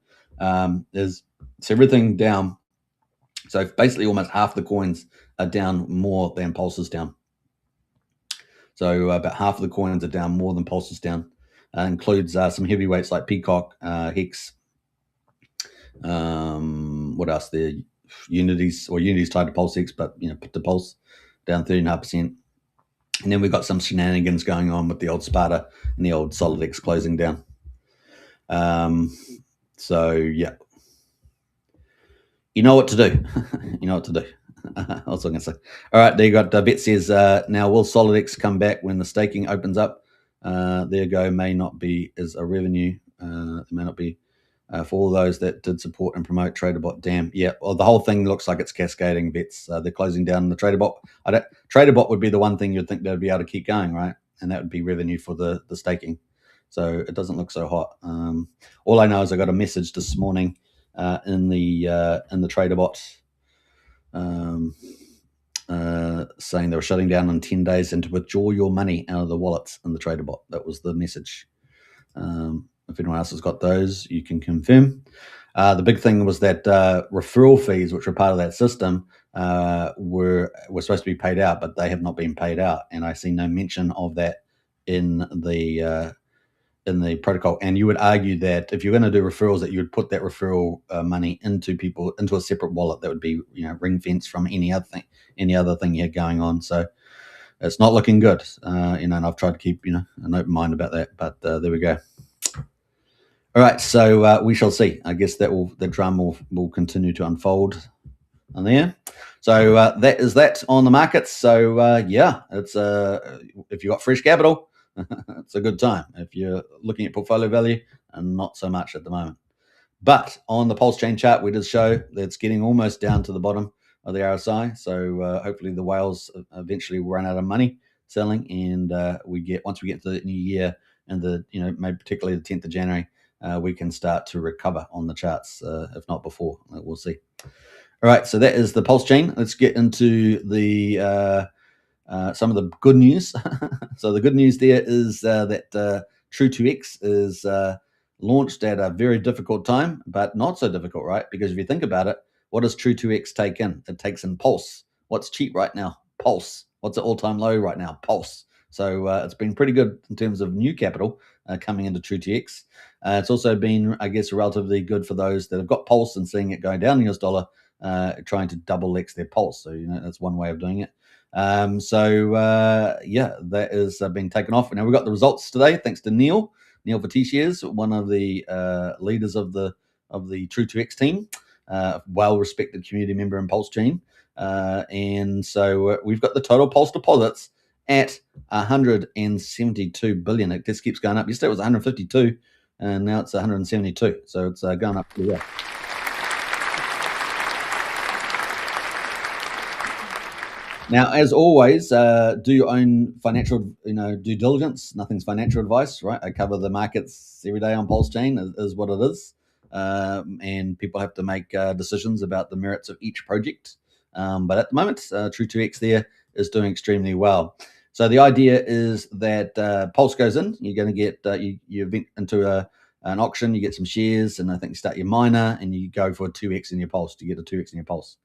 So everything down. So basically, almost half the coins are down more than Pulse is down. So about half of the coins are down more than Pulse is down. Includes some heavyweights like Peacock, Hex. What else there? Unity's tied to Pulse X, but put the Pulse down 13.5%. And then we've got some shenanigans going on with the old Sparta and the old Solid X closing down. So yeah, you know what to do. You know what to do. What was I going to say? All right, there you got. Bet says, now will Solid X come back when the staking opens up? There you go. May not be as a revenue. It may not be for all those that did support and promote TraderBot. Damn. Yeah. Well, the whole thing looks like it's cascading bets. They're closing down the TraderBot. TraderBot would be the one thing you'd think they'd be able to keep going, right? And that would be revenue for the staking. So it doesn't look so hot. All I know is I got a message this morning in the TraderBot saying they were shutting down in 10 days and to withdraw your money out of the wallets in the TraderBot. That was the message. If anyone else has got those, you can confirm. The big thing was that referral fees, which were part of that system, were supposed to be paid out, but they have not been paid out, and I see no mention of that in the protocol. And you would argue that if you're going to do referrals, that you would put that referral money into a separate wallet that would be ring fenced from any other thing you had going on. So it's not looking good. And I've tried to keep an open mind about that, but there we go. All right, so we shall see. I guess the drama will continue to unfold on there. So that is that on the markets. So yeah, it's if you got fresh capital, it's a good time. If you're looking at portfolio value, and not so much at the moment. But on the PulseChain chart, we did show that it's getting almost down to the bottom of the RSI. So hopefully the whales eventually will run out of money selling, and once we get to the new year and maybe particularly the 10th of January, we can start to recover on the charts, if not before. We'll see. All right, so that is the PulseChain. Let's get into the some of the good news. So the good news there is that TRU2X is launched at a very difficult time, but not so difficult, right? Because if you think about it, what does TRU2X take in? It takes in Pulse. What's cheap right now? Pulse. What's at all-time low right now? Pulse. So it's been pretty good in terms of new capital coming into TRU2X. It's also been, I guess, relatively good for those that have got Pulse and seeing it going down in US dollar, trying to double X their Pulse. So that's one way of doing it. Yeah, that is being taken off. Now we've got the results today, thanks to Neil Viticius, one of the leaders of the TRU2X team, well-respected community member in PulseChain. And so we've got the total Pulse deposits at 172 billion. It just keeps going up. Yesterday it was 152, and now it's 172. So it's going up pretty well. Now, as always, do your own financial, due diligence. Nothing's financial advice, right? I cover the markets every day on PulseChain, is what it is. And people have to make decisions about the merits of each project. But at the moment, TRU2X there is doing extremely well. So the idea is that Pulse goes in. You're going to get you event into an auction. You get some shares, and I think you start your miner, and you go for a 2x in your Pulse to get a 2x in your Pulse.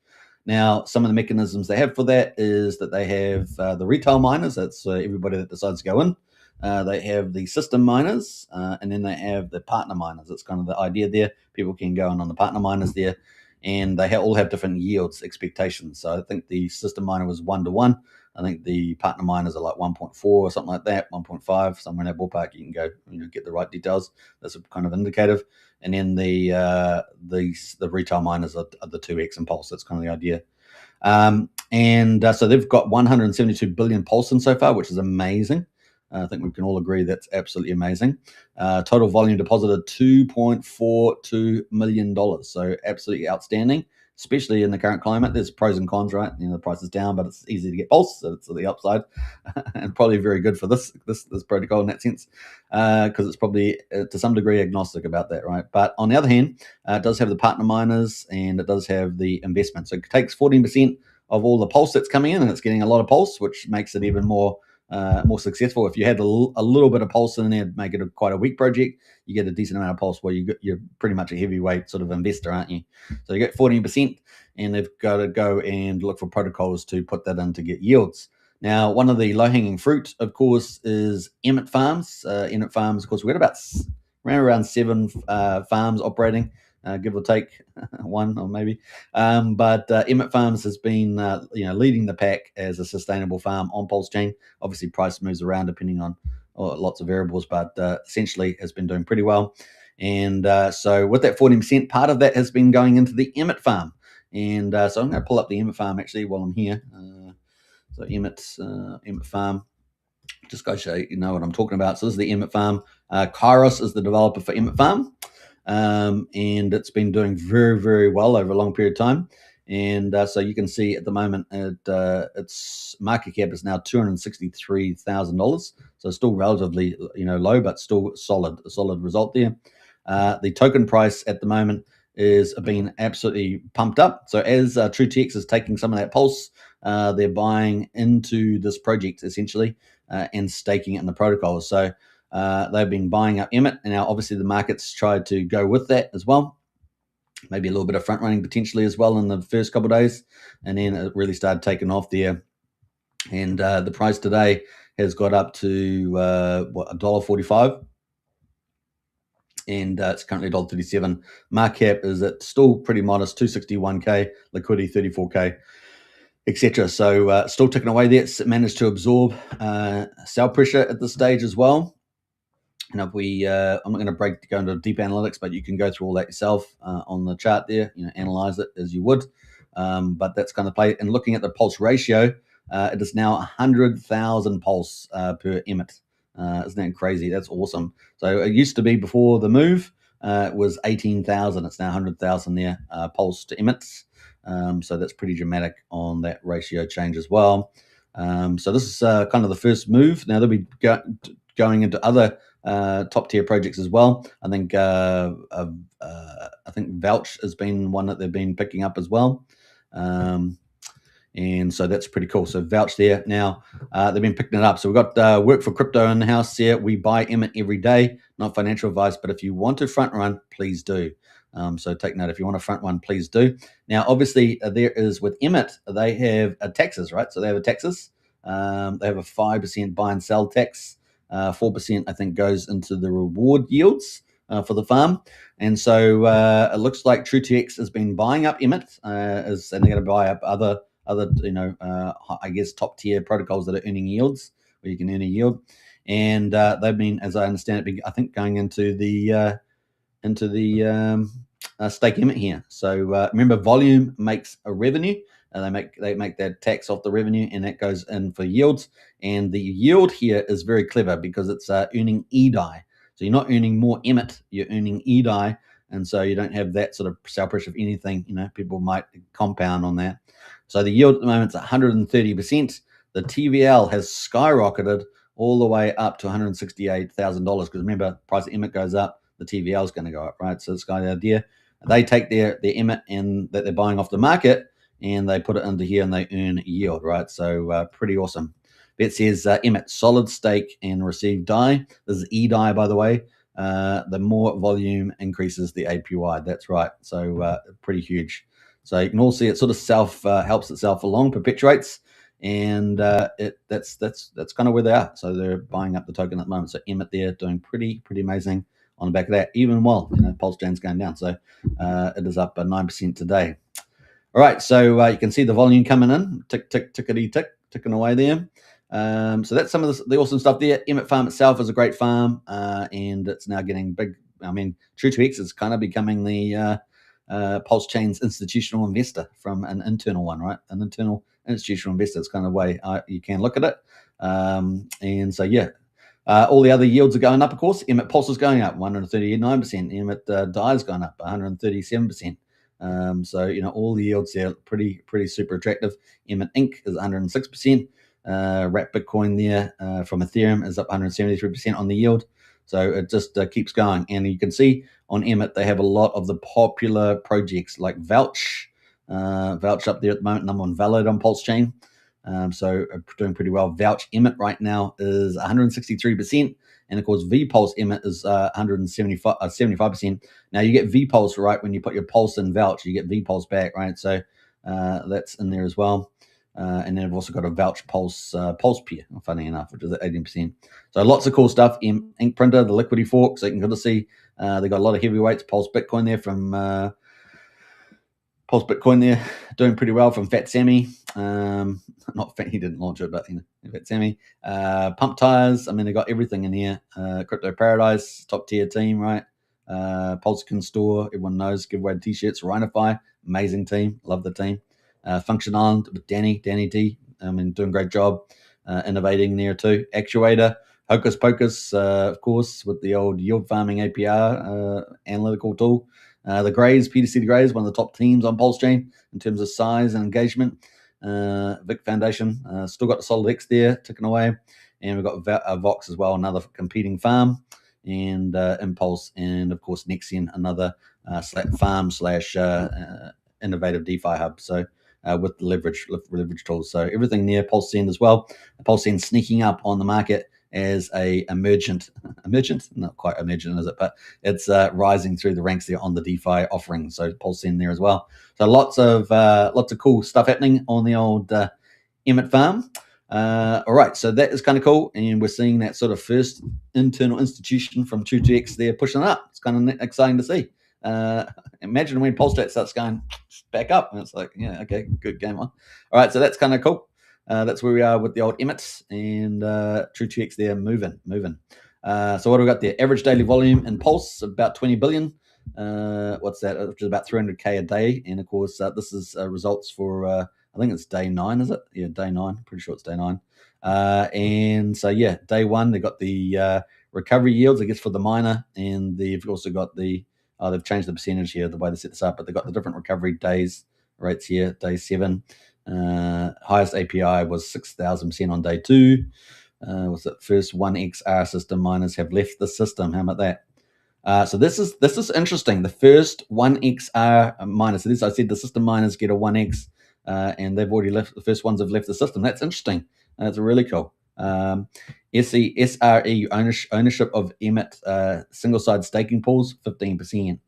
Now, some of the mechanisms they have for that is that they have the retail miners. That's everybody that decides to go in. They have the system miners, and then they have the partner miners. That's kind of the idea there. People can go in on the partner miners there, and they all have different yields expectations. So I think the system miner was 1-to-1. I think the partner miners are like 1.4 or something like that, 1.5, somewhere in that ballpark. You can go, get the right details. That's a kind of indicative. And then the retail miners are the 2x and Pulse. That's kind of the idea. So they've got 172 billion Pulse in so far, which is amazing. I think we can all agree that's absolutely amazing. Total volume deposited $2.42 million. So absolutely outstanding, especially in the current climate. There's pros and cons, right? The price is down, but it's easy to get Pulse, so it's the upside, and probably very good for this protocol in that sense, because it's probably to some degree agnostic about that, right? But on the other hand, it does have the partner miners, and it does have the investment. So it takes 14% of all the Pulse that's coming in, and it's getting a lot of Pulse, which makes it even more more successful. If you had a little bit of pulse in there, make it quite a weak project, you get a decent amount of pulse. Well, you're pretty much a heavyweight sort of investor, aren't you? So you get 14%, and they've got to go and look for protocols to put that in to get yields. Now, one of the low-hanging fruit, of course, is EMIT farms. EMIT farms, of course, we've got around 7 farms operating, give or take one or maybe. But EMIT Farms has been leading the pack as a sustainable farm on PulseChain. Obviously, price moves around depending on lots of variables, but essentially has been doing pretty well. And so with that 14%, part of that has been going into the EMIT farm. And so I'm going to pull up the EMIT farm actually while I'm here. So EMIT farm, just go show you know what I'm talking about. So this is the EMIT farm. Kairos is the developer for EMIT farm. And it's been doing very, very well over a long period of time. And so you can see at the moment its market cap is now $263,000. So still relatively low, but still a solid result there. The token price at the moment is being absolutely pumped up. So as TRU2X is taking some of that pulse, they're buying into this project essentially and staking it in the protocol. So they've been buying up EMIT, and now obviously the market's tried to go with that as well. Maybe a little bit of front running potentially as well in the first couple of days, and then it really started taking off there. And the price today has got up to $1.45, and it's currently $1.37. Market cap is at still pretty modest, 261K, liquidity 34K, etc. So still ticking away there. It's managed to absorb sell pressure at this stage as well. And if I'm not going to go into deep analytics, but you can go through all that yourself on the chart there, analyze it as you would. But that's kind of play. And looking at the pulse ratio, it is now 100,000 pulse per EMIT. Isn't that crazy? That's awesome. So it used to be before the move, it was 18,000. It's now 100,000 there, pulse to EMITs. So that's pretty dramatic on that ratio change as well. So this is kind of the first move. Now they'll be going into other top tier projects as well. I think Vouch has been one that they've been picking up as well. And so that's pretty cool. So Vouch there now, they've been picking it up. So we've got work for crypto in the house here. We buy EMIT every day, not financial advice, but if you want to front run, please do. So take note, if you want to front run, please do. Now, obviously, there is with EMIT, they have taxes, right? So they have a taxes. They have a 5% buy and sell tax. 4%, I think, goes into the reward yields for the farm. And so it looks like TRU2X has been buying up EMIT, and they're going to buy up other I guess, top tier protocols that are earning yields, where you can earn a yield. And they've been, as I understand it, I think going into the stake EMIT here. So remember, volume makes a revenue. They make that tax off the revenue, and that goes in for yields. And the yield here is very clever because it's earning EDI. So you're not earning more EMIT, you're earning EDI, and so you don't have that sort of sell pressure of anything. People might compound on that. So the yield at the moment is 130%. The TVL has skyrocketed all the way up to $168,000 because remember, price of EMIT goes up, the TVL is going to go up, right? So it's kind of the idea. They take their EMIT and that they're buying off the market, and they put it into here and they earn yield, right? So pretty awesome. That says EMIT, solid stake and receive DAI. This is EDI, by the way. The more volume increases the APY. That's right. So pretty huge. So you can all see it sort of helps itself along, perpetuates, and that's kind of where they are. So they're buying up the token at the moment. So EMIT there doing pretty amazing on the back of that, even while PulseChain's going down. So it is up 9% today. All right, so you can see the volume coming in, tick, tick, tickety, tick, ticking away there. So that's some of the awesome stuff there. EMIT farm itself is a great farm, and it's now getting big. I mean, TRU2X is kind of becoming the PulseChain's institutional investor from an internal one, right? An internal institutional investor. It's kind of the way you can look at it. And so, yeah, all the other yields are going up, of course. EMIT Pulse is going up 139%. EMIT DAI is going up 137%. So, all the yields there pretty super attractive. EMIT Inc. is 106%. Wrap Bitcoin there from Ethereum is up 173% on the yield. So it just keeps going. And you can see on EMIT, they have a lot of the popular projects like Vouch. Vouch up there at the moment, number one valid on PulseChain. So doing pretty well. Vouch EMIT right now is 163%. And of course, VPulse EMIT is 75%. Now you get VPulse, right? When you put your pulse in Vouch, you get VPulse back, right? So that's in there as well. And then I've also got a Vouch Pulse pair, funny enough, which is at 18%. So lots of cool stuff. Ink printer, the liquidy fork, so you can kind of see they got a lot of heavyweights. Pulse Bitcoin there from Pulse Bitcoin there, doing pretty well from Fat Sammy. Not Fat, he didn't launch it, but Fat Sammy. Pump Tires. I mean, they got everything in here. Crypto Paradise, top tier team, right? PulseChain store, everyone knows. Giveaway t-shirts. Rhinify, amazing team, love the team. Function Island with Danny T. I mean, doing a great job, innovating there too. Actuator, Hocus Pocus, of course, with the old yield farming APR analytical tool. The Greys, PDC the Greys, one of the top teams on PulseChain in terms of size and engagement. Vic Foundation, still got the Solid X there ticking away. And we've got Vox as well, another competing farm. And Impulse, and of course Nexian, another farm / innovative DeFi hub. So with the leverage tools. So everything near PulseChain as well. PulseChain sneaking up on the market as a emergent, not quite emergent, is it? But it's rising through the ranks there on the DeFi offering. So PulseChain there as well. So lots of cool stuff happening on the old EMIT farm. All right, so that is kind of cool, and we're seeing that sort of first internal institution from TRU2X there pushing up. It's kind of exciting to see. Imagine when PulseChain starts going back up, and it's like, yeah, okay, good game on. All right, so that's kind of cool. That's where we are with the old EMITs, and TRU2X there moving. So what have we got there? Average daily volume in Pulse, about 20 billion. What's that? Which is about 300K a day. And of course, this is results for, I think it's day 9, is it? Yeah, day 9. Pretty sure it's day 9. And so, yeah, day 1, they got the recovery yields, I guess, for the miner. And they've also got they've changed the percentage here, the way they set this up, but they've got the different recovery rates here. Day 7. Highest API was 6,000% on day 2. Was it first 1XR system miners have left the system? How about that? So this is interesting. The first 1XR miners. So this, I said the system miners get a 1X, and they've already left. The first ones have left the system. That's interesting. That's really cool. SRE ownership of EMIT single side staking pools 15%.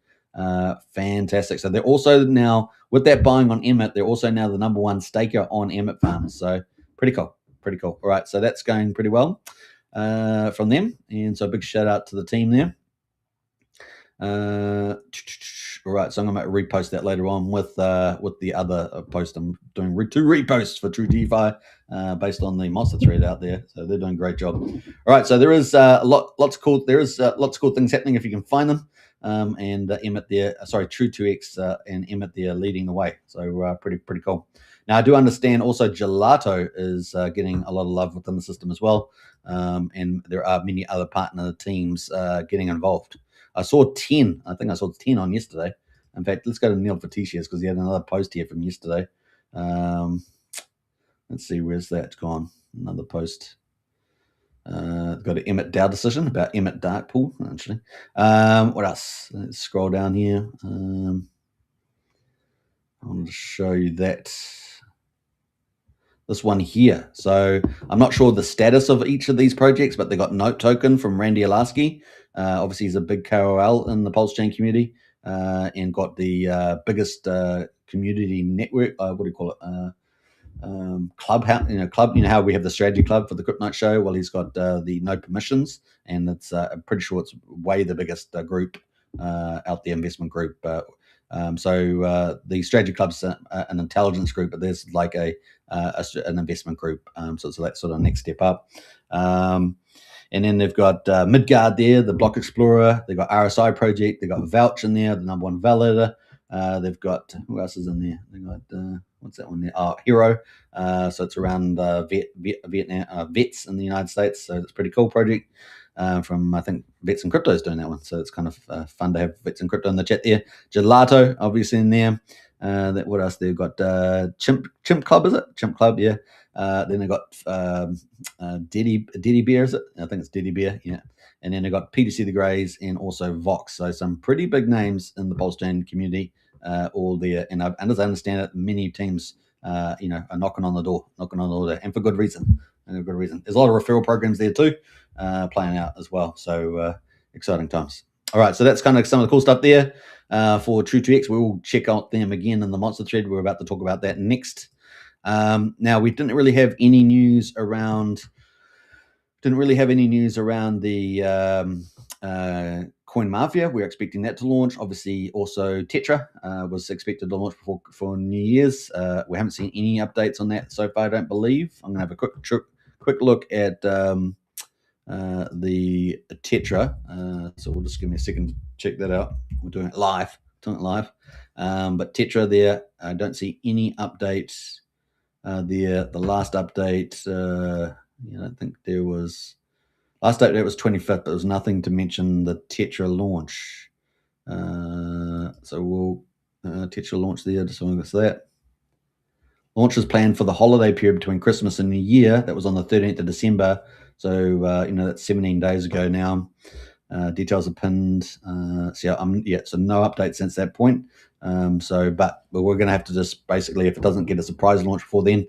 Fantastic. So they're also now, with that buying on EMIT, they're also now the number 1 staker on EMIT farms. So pretty cool. All right, so that's going pretty well from them, and so a big shout out to the team there. All right, so I'm going to repost that later on with the other post. I'm doing 2 reposts for True DeFi based on the monster thread out there. So they're doing a great job. All right, so there is lots of cool things happening if you can find them. And EMIT there, TRU2X and EMIT there leading the way. So pretty cool. Now I do understand also Gelato is getting a lot of love within the system as well, and there are many other partner teams getting involved. I saw 10. I think I saw 10 on yesterday. In fact, let's go to Neil for T-shares because he had another post here from yesterday. Let's see, where's that gone? Another post. Got an EMIT DAO decision about EMIT Dark Pool, actually. What else? Let's scroll down here. I want to show you that. This one here. So I'm not sure the status of each of these projects, but they got Note Token from Randy Alasky. Obviously, he's a big KOL in the PulseChain community, and got the biggest community network. What do you call it? Club. You know how we have the strategy club for the Crypto Night show. Well, he's got the no permissions, and it's I'm pretty sure it's way the biggest group out there, investment group. So the strategy club's an intelligence group, but there's like an investment group. So it's that sort of next step up. And then they've got Midgard there, the Block Explorer. They've got RSI project. They've got Vouch in there, the number 1 validator. They've got, who else is in there? They've got, what's that one there? Oh, Hero. So it's around Vietnam, vets in the United States. So it's a pretty cool project. From, I think, Vets and Crypto is doing that one. So it's kind of fun to have Vets and Crypto in the chat there. Gelato, obviously, in there. What else? They've got Chimp Club, is it? Chimp Club, yeah. Then they've got Diddy Bear, is it? I think it's Diddy Bear, yeah. And then they've got PDC the Greys and also Vox. So some pretty big names in the PulseChain community all there. And as I understand it, many teams are knocking on the door, and for good reason. And for good reason. There's a lot of referral programs there too, playing out as well. So exciting times. All right, so that's kind of some of the cool stuff there for TRU2X. We'll check out them again in the monster thread. We're about to talk about that next. Now, we didn't really have any news around the Coin Mafia. We're expecting that to launch. Obviously, also Tetra was expected to launch for New Year's. We haven't seen any updates on that so far, I don't believe. I'm going to have a quick look at the Tetra. So we'll just give me a second to check that out. We're doing it live. But Tetra there, I don't see any updates there. The last update, I don't think there was. Last update was 25th, but there was nothing to mention the Tetra launch. So we'll Tetra launch there. Just want to say that. Launch is planned for the holiday period between Christmas and New Year. That was on the 13th of December. So that's 17 days ago now. Details are pinned. So no update since that point. But we're going to have to just basically, if it doesn't get a surprise launch before then,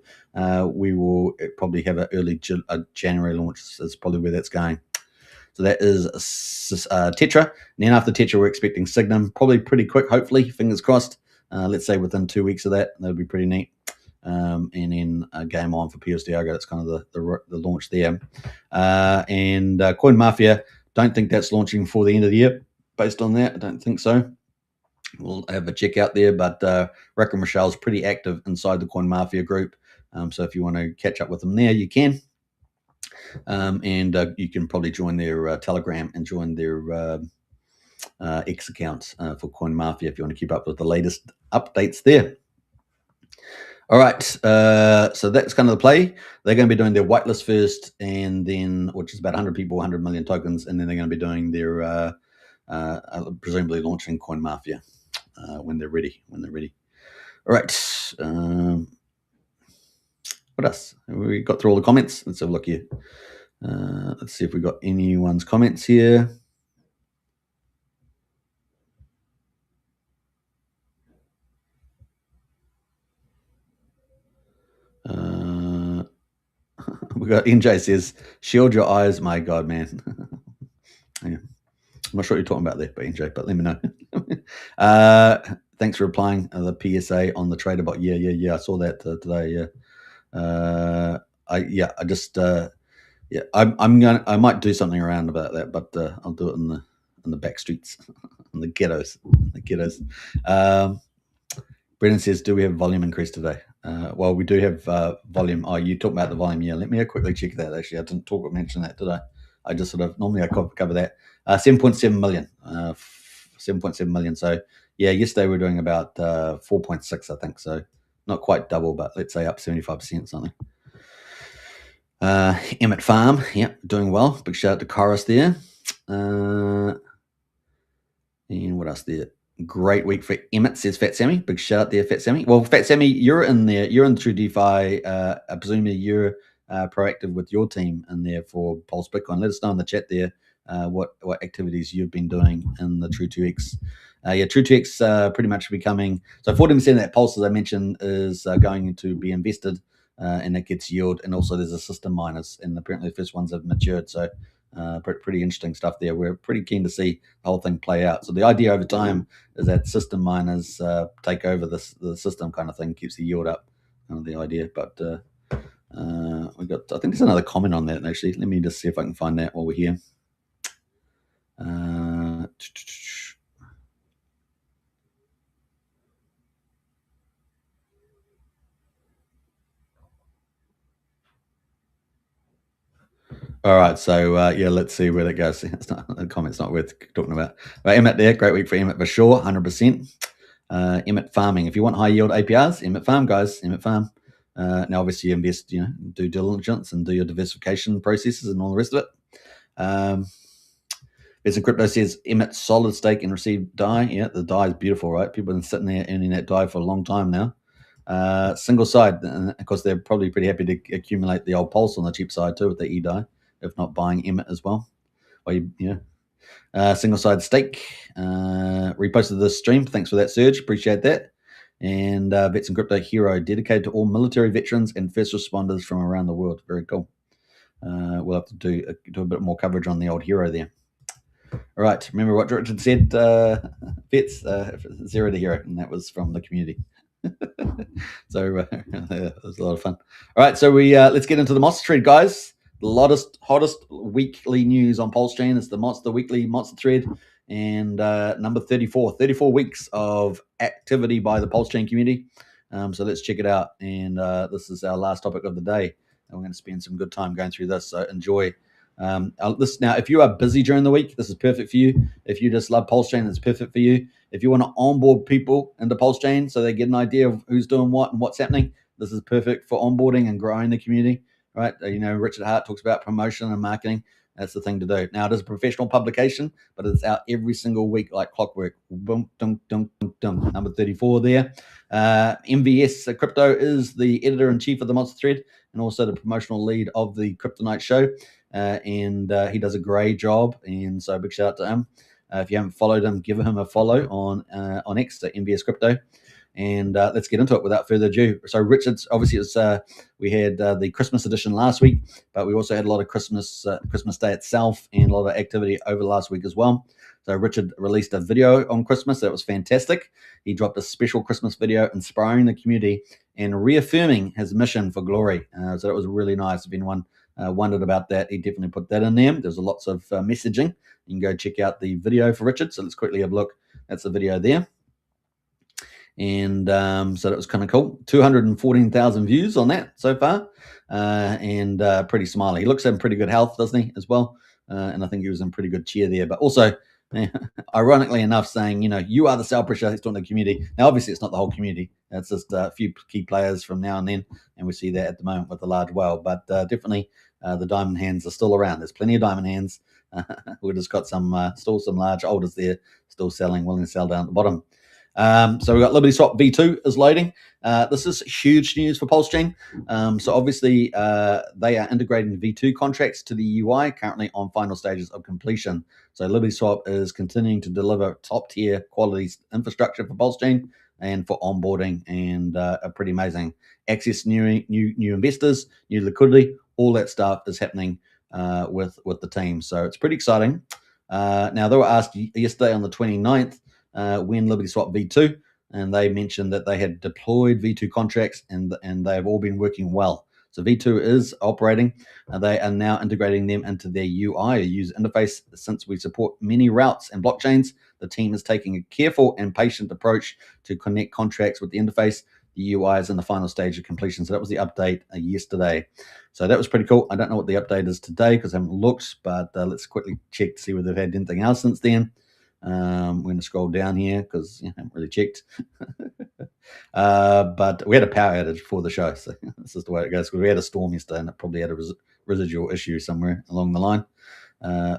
we will probably have an early January launch. Is probably where that's going. So that is Tetra. And then after Tetra, we're expecting Signum, probably pretty quick, hopefully, fingers crossed. Let's say within 2 weeks of that. That'll be pretty neat. And then game on for PUSD ALGO. That's kind of the launch there. And Coin Mafia, don't think that's launching before the end of the year. Based on that, I don't think so. We'll have a check out there, but Rick and Michelle's pretty active inside the Coin Mafia group. So if you want to catch up with them there, you can. And you can probably join their Telegram and join their X account for Coin Mafia if you want to keep up with the latest updates there. All right, so that's kind of the play. They're going to be doing their whitelist first, and then, which is about 100 people, 100 million tokens, and then they're going to be doing their, presumably launching Coin Mafia when they're ready. All right. What else? We got through all the comments. Let's have a look here. Let's see if we got anyone's comments here. We got NJ says, shield your eyes. My God, man. Yeah. I'm not sure what you're talking about there, but NJ, but let me know. Thanks for replying the PSA on the trader bot. Yeah. I saw that today. Yeah. I might do something around about that, but I'll do it in the back streets, in the ghettos. Brendan says, do we have volume increase today? Well, we do have volume. Oh, you talk about the volume. Yeah, let me quickly check that. Actually, I didn't mention that, did I? I just normally I cover that. 7.7 million. 7.7 million. So, yeah, yesterday we were doing about 4.6, I think. So, not quite double, but let's say up 75% something. EMIT Farm, yeah, doing well. Big shout out to Chorus there. And what else there? Great week for EMIT, says Fat Sammy. Big shout out there, Fat Sammy. Well, Fat Sammy, you're in there. You're in True DeFi. Presumably you're proactive with your team in there for Pulse Bitcoin. Let us know in the chat there what activities you've been doing in the TRU2X. TRU2X pretty much becoming, so 40% of that Pulse, as I mentioned, is going to be invested and it gets yield. And also there's a system miners, and apparently the first ones have matured. So pretty interesting stuff there. We're pretty keen to see the whole thing play out. So the idea over time is that system miners take over the system kind of thing, keeps the yield up, kind of the idea. But we got, I think there's another comment on that actually. Let me just see if I can find that while we're here. All right, so let's see where that goes. The comment's not worth talking about. But EMIT there, great week for EMIT for sure, 100%. EMIT farming. If you want high yield APRs, EMIT farm, guys. EMIT farm. Now, obviously, you invest, do diligence and do your diversification processes and all the rest of it. There's a crypto says EMIT solid stake and receive DAI. Yeah, the DAI is beautiful, right? People have been sitting there earning that DAI for a long time now. Single side, of course, they're probably pretty happy to accumulate the old Pulse on the cheap side too with the eDAI, if not buying EMIT as well. Single side stake. Reposted this stream. Thanks for that, Serge. Appreciate that. And Vets and Crypto Hero, dedicated to all military veterans and first responders from around the world. Very cool. We'll have to do a bit more coverage on the old hero there. All right, remember what Richard said, Vets, 0 to hero, and that was from the community. So it was a lot of fun. All right, so we let's get into the monster thread, guys. The hottest weekly news on PulseChain is the weekly monster thread, and number 34 weeks of activity by the PulseChain community. So let's check it out. And this is our last topic of the day, and we're going to spend some good time going through this. So enjoy. Now, if you are busy during the week, this is perfect for you. If you just love PulseChain, it's perfect for you. If you want to onboard people into PulseChain so they get an idea of who's doing what and what's happening, this is perfect for onboarding and growing the community, right? Richard Hart talks about promotion and marketing. That's the thing to do. Now, it is a professional publication, but it's out every single week like clockwork. Boom, dum, dum, dum, dum. Number 34 there. MVS Crypto is the editor-in-chief of the Monster Thread and also the promotional lead of the Kryptonite show. And he does a great job, and so big shout out to him. If you haven't followed him, give him a follow on X at MVS Crypto, and let's get into it without further ado. So Richard's obviously we had the Christmas edition last week, but we also had a lot of Christmas Day itself and a lot of activity over last week as well. So Richard released a video on Christmas that was fantastic. He dropped a special Christmas video inspiring the community and reaffirming his mission for glory. So that was really nice. If anyone wondered about that, he definitely put that in there. There's lots of messaging. You can go check out the video for Richard. So let's quickly have a look. That's the video there. And so that was kind of cool. 214,000 views on that so far, and pretty smiley. He looks in pretty good health, doesn't he, as well? And I think he was in pretty good cheer there. But also, ironically enough, saying, you are the sell pressure. He's talking to the community. Now, obviously, it's not the whole community. It's just a few key players from now and then, and we see that at the moment with the large whale. But definitely, the diamond hands are still around. There's plenty of diamond hands. We've just got still some large holders there, still selling, willing to sell down at the bottom. So we've got Liberty Swap V2 is loading. This is huge news for PulseChain. So obviously they are integrating V2 contracts to the UI, currently on final stages of completion. So Liberty Swap is continuing to deliver top tier quality infrastructure for PulseChain and for onboarding, and are pretty amazing. Access new investors, new liquidity, all that stuff is happening with the team. So it's pretty exciting. Now they were asked yesterday on the 29th when Liberty Swap V2, and they mentioned that they had deployed V2 contracts and they have all been working well. So V2 is operating. They are now integrating them into their UI, a user interface. Since we support many routes and blockchains, the team is taking a careful and patient approach to connect contracts with the interface. The UI is in the final stage of completion. So that was the update yesterday. So that was pretty cool. I don't know what the update is today because I haven't looked, but let's quickly check to see whether they've had anything else since then. We're going to scroll down here because I haven't really checked. But we had a power outage for the show, so this is the way it goes. We had a storm yesterday, and it probably had a residual issue somewhere along the line.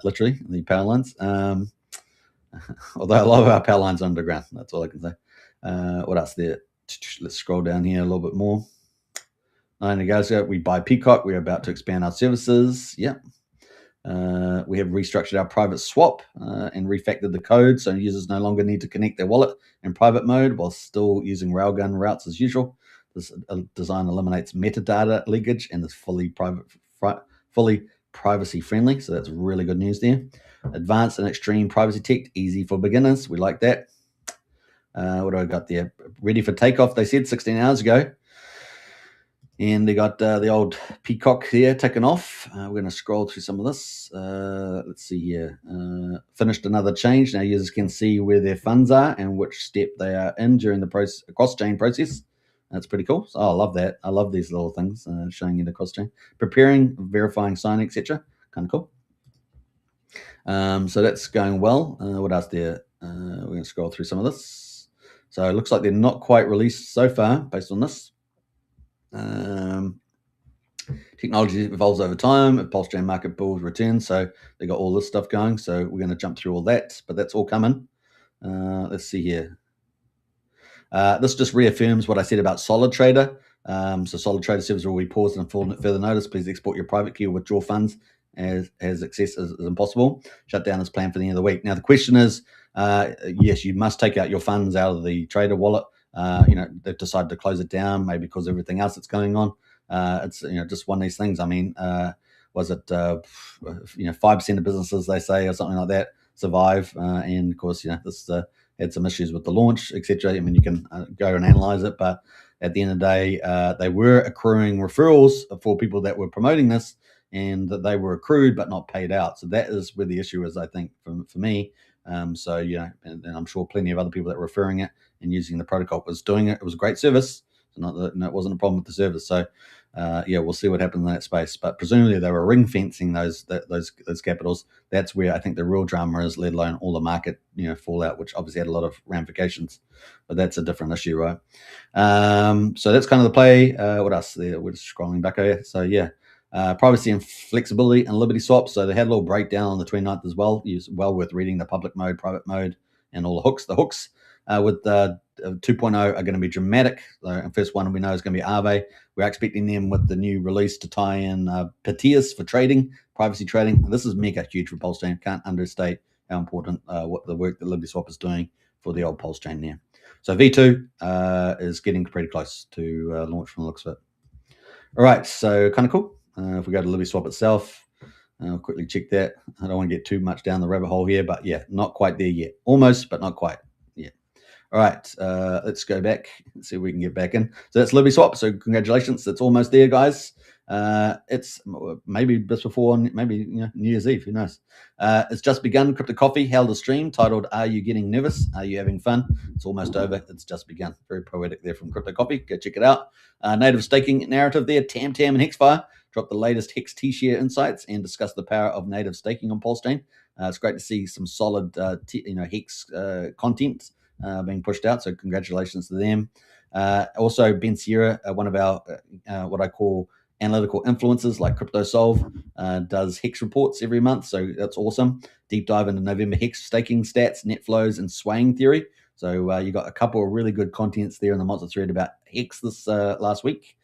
Literally, the power lines. Although a lot of our power lines are underground. That's all I can say. What else there? Let's scroll down here a little bit more. 90 guys ago, we buy Peacock. We're about to expand our services. Yep. We have restructured our private swap and refactored the code, so users no longer need to connect their wallet in private mode while still using Railgun routes as usual. This design eliminates metadata leakage and is fully privacy friendly, so that's really good news there. Advanced and extreme privacy tech, easy for beginners. We like that. What do I got there? Ready for takeoff, they said 16 hours ago. And they got the old Peacock here taken off. We're going to scroll through some of this. Let's see here. Finished another change. Now users can see where their funds are and which step they are in during the cross-chain process. That's pretty cool. So, I love that. I love these little things showing you the cross-chain. Preparing, verifying, signing, etc. Kind of cool. So that's going well. What else there? We're going to scroll through some of this. So it looks like they're not quite released so far based on this. Technology evolves over time. If PulseChain market bulls return, so they got all this stuff going. So we're going to jump through all that, but that's all coming. Let's see here. This just reaffirms what I said about Solid Trader. So Solid Trader servers will be paused until further notice. Please export your private key or withdraw funds as access is impossible. Shutdown is planned for the end of the week. Now the question is, yes, you must take out your funds out of the trader wallet they've decided to close it down, maybe because of everything else that's going on. It's just one of these things. I mean, was it 5% of businesses, they say, or something like that, survive, and of course this had some issues with the launch, etc. I mean, you can go and analyze it, but at the end of the day, they were accruing referrals for people that were promoting this, and that they were accrued but not paid out. So that is where the issue is, I think, for me. And I'm sure plenty of other people that were referring it and using the protocol was doing it. It was a great service. It wasn't a problem with the service. So we'll see what happens in that space. But presumably they were ring fencing those capitals. That's where I think the real drama is, let alone all the market fallout, which obviously had a lot of ramifications. But that's a different issue, right? So that's kind of the play. What else? We're just scrolling back here. So privacy and flexibility and Liberty Swap. So they had a little breakdown on the 29th as well. It's well worth reading the public mode, private mode, and all the hooks. The hooks with 2.0 are going to be dramatic. The first one we know is going to be Aave. We're expecting them with the new release to tie in Patias for trading, privacy trading. This is mega huge for PulseChain. Can't understate how important what the work that Liberty Swap is doing for the old PulseChain there. So V2 is getting pretty close to launch from the looks of it. All right, so kind of cool. If we go to Liberty Swap itself, I'll quickly check that. I don't want to get too much down the rabbit hole here, but not quite there yet. Almost, but not quite. All right, let's go back and see if we can get back in. So that's Liberty Swap. So congratulations, it's almost there, guys. It's maybe just before, maybe New Year's Eve. Who knows? It's just begun. Crypto Coffee held a stream titled "Are You Getting Nervous? Are You Having Fun?" It's almost over. It's just begun. Very poetic there from Crypto Coffee. Go check it out. Native staking narrative there. Tam and Hexfire dropped the latest Hex T-share insights and discussed the power of native staking on PulseChain. It's great to see some solid Hex content being pushed out. So congratulations to them. Also, Ben Sierra, one of our what I call analytical influencers like CryptoSolve, does Hex reports every month. So that's awesome. Deep dive into November Hex staking stats, net flows, and swaying theory. So you got a couple of really good contents there in the Monster thread about Hex this last week.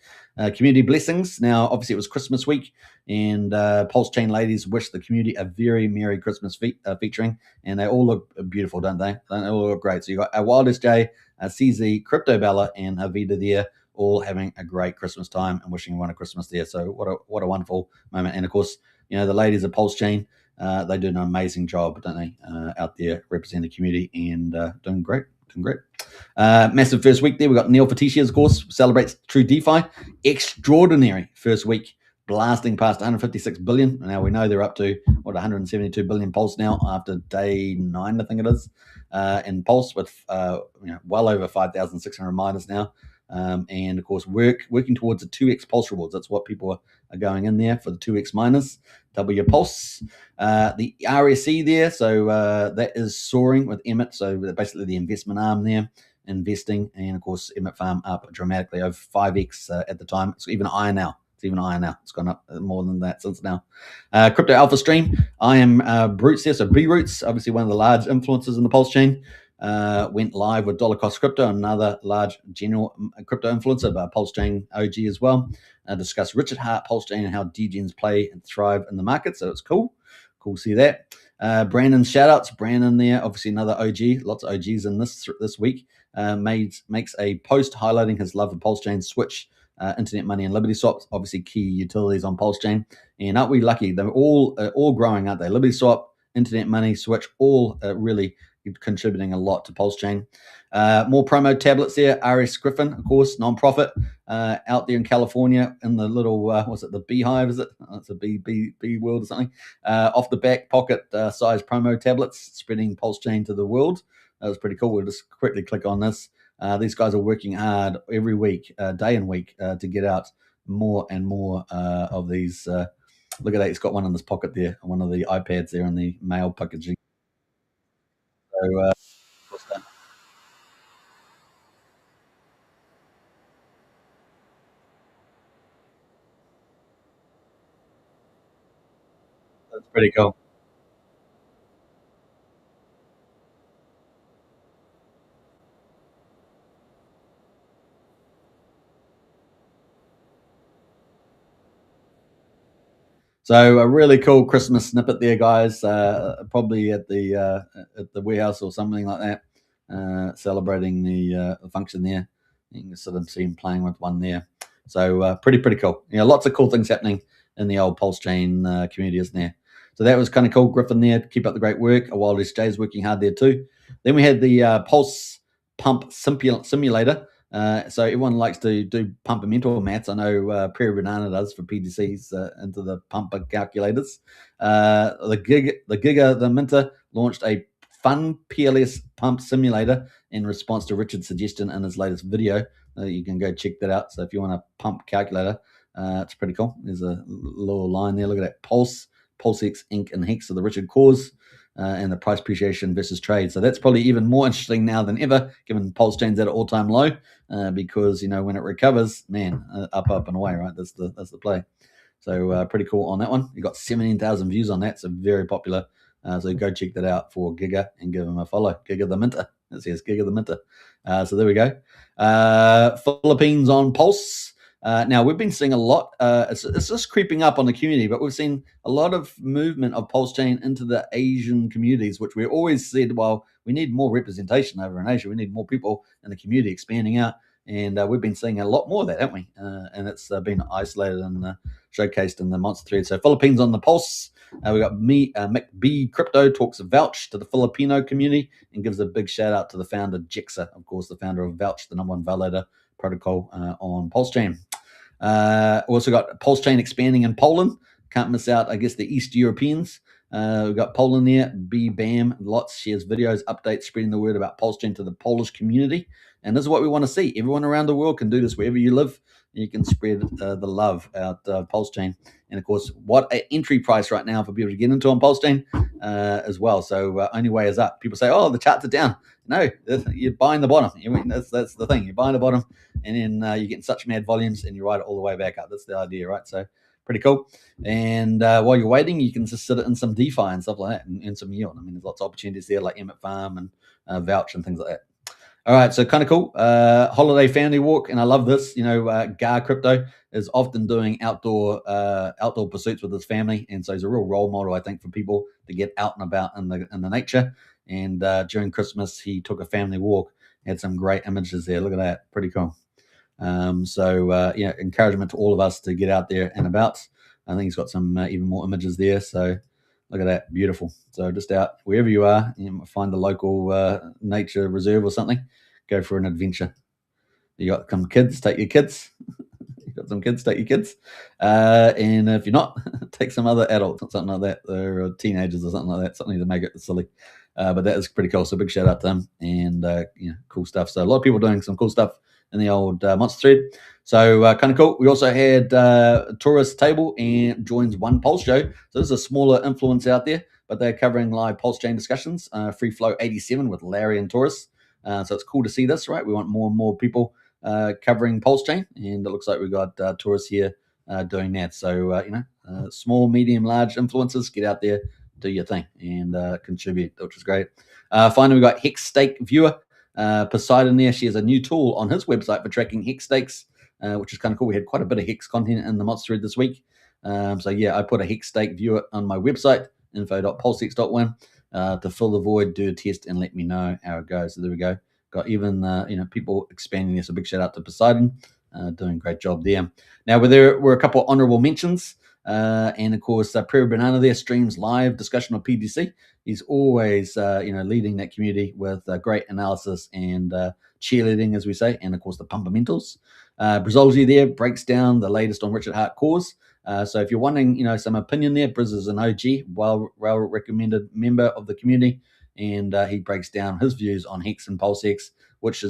Community blessings. Now, obviously, it was Christmas week, and PulseChain ladies wish the community a very Merry Christmas featuring, and they all look beautiful, don't they? They all look great. So you got our Wildest J, CZ, Crypto Bella, and Havita there, all having a great Christmas time and wishing everyone a Christmas there. So what a wonderful moment. And of course, the ladies of PulseChain, they do an amazing job, don't they? Out there representing the community and doing great. Massive first week there. We got Neil Fatishia, of course, celebrates True DeFi. Extraordinary first week, blasting past 156 billion. Now we know they're up to 172 billion Pulse now after day 9, I think it is, in Pulse with well over 5,600 miners now. And of course, working towards the 2x Pulse rewards. That's what people are going in there for, the 2x miners. Double your Pulse. The RSE there, so that is soaring with EMIT. So basically the investment arm there, investing, and of course EMIT Farm up dramatically over 5x at the time. It's even higher now. It's gone up more than that since now. Crypto Alpha Stream. I am Brutes here. So B Roots, obviously one of the large influencers in the Pulse chain, went live with Dollar Cost Crypto, another large general crypto influencer, but PulseChain OG as well. Discussed Richard Hart, PulseChain, and how degens play and thrive in the market. So it's cool to see that. Brandon, shout outs. Brandon there, obviously another OG. Lots of OGs in this week. Makes a post highlighting his love of PulseChain, Switch, Internet Money, and Liberty Swap, obviously key utilities on PulseChain. And aren't we lucky? They're all growing, aren't they? Liberty Swap, Internet Money, Switch, all really contributing a lot to PulseChain. More promo tablets there. RS Griffin, of course, non-profit, out there in California in the little, what's it, the Beehive, is it? It's a bee world or something. Off the back pocket size promo tablets, spreading PulseChain to the world. That was pretty cool. We'll just quickly click on this. These guys are working hard every week, day and week, to get out more and more of these. Look at that. He's got one in his pocket there, one of the iPads there in the mail packaging. So, what's that? That's pretty cool. So a really cool Christmas snippet there, guys. Probably at the warehouse or something like that. celebrating the function there. You can sort of see him playing with one there. So pretty cool. Lots of cool things happening in the old PulseChain community, isn't there? So that was kind of cool. Griffin there, keep up the great work. Wild SJ is working hard there too. Then we had the Pulse Pump Simulator. So everyone likes to do pumpermental maths. I know Prairie Banana does for PDCs into the pumper calculators. The Giga, the Minter, launched a fun PLS pump simulator in response to Richard's suggestion in his latest video. You can go check that out. So if you want a pump calculator, it's pretty cool. There's a little line there. Look at that. PulseX, Inc. and Hex of the Richard cause. And the price appreciation versus trade. So that's probably even more interesting now than ever, given PulseChain's at an all-time low, because when it recovers, man, up and away, right? That's the play. So pretty cool on that one. You got 17,000 views on that, so very popular. So go check that out for Giga and give him a follow. Giga the Minter. It says Giga the Minter. So there we go. Philippines on Pulse. Now, we've been seeing a lot. It's just creeping up on the community, but we've seen a lot of movement of PulseChain into the Asian communities, which we always said, well, we need more representation over in Asia. We need more people in the community expanding out. And we've been seeing a lot more of that, haven't we? And it's been isolated and showcased in the monster thread. So Philippines on the Pulse. We got Mick B Crypto talks Vouch to the Filipino community and gives a big shout out to the founder, Jexa, of course, the founder of Vouch, the #1 validator protocol on PulseChain. Also got PulseChain expanding in Poland. Can't miss out, I guess, the East Europeans. We've got Poland there. BAM lots shares videos, updates, spreading the word about PulseChain to the Polish community. And this is what we want to see. Everyone around the world can do this wherever you live. You can spread the love out PulseChain. And of course, what an entry price right now for people to get into on PulseChain as well. So only way is up. People say, oh, the charts are down. No, you're buying the bottom. That's the thing. You're buying the bottom, and then you're getting such mad volumes, and you ride it all the way back up. That's the idea, right? So pretty cool. And while you're waiting, you can just sit it in some DeFi and stuff like that, and some yield. I mean, there's lots of opportunities there, like EMIT Farm and Vouch and things like that. All right, so kind of cool. Holiday family walk, and I love this. Gar Crypto is often doing outdoor pursuits with his family, and so he's a real role model, I think, for people to get out and about in the nature. And during Christmas, he took a family walk. Had some great images there. Look at that, pretty cool. Encouragement to all of us to get out there and about. I think he's got some even more images there. So look at that, beautiful. So just out wherever you are, find the local nature reserve or something. Go for an adventure. You got some kids, take your kids. You got some kids, take your kids. And if you're not, take some other adults or something like that, or teenagers or something like that, something to make it silly. But that is pretty cool. So big shout out to them and cool stuff. So a lot of people doing some cool stuff in the old monster thread. So kind of cool. We also had Tourist Table and joins One Pulse Show. So this is a smaller influence out there, but they're covering live PulseChain discussions. Free Flow 87 with Larry and Taurus. So it's cool to see this, right? We want more and more people covering PulseChain, and it looks like we've got Taurus here doing that. So small, medium, large influencers, get out there, do your thing, and contribute, which is great. Finally, we got Hex Stake Viewer. Poseidon there, she has a new tool on his website for tracking hex stakes, which is kind of cool. We had quite a bit of hex content in the monster thread this week. I put a hex stake viewer on my website, info.pulsex.one, to fill the void, do a test, and let me know how it goes. So there we go. Got even people expanding this. A big shout out to Poseidon, doing a great job there. Now, there were a couple of honorable mentions. And of course, Prairie Banana there streams live discussion of PDC. He's always, leading that community with great analysis and cheerleading, as we say, and of course the fundamentals. Brizology there breaks down the latest on Richard Hart cause. So if you're wanting, some opinion there, Briz is an OG, well recommended member of the community, and he breaks down his views on Hex and PulseX, which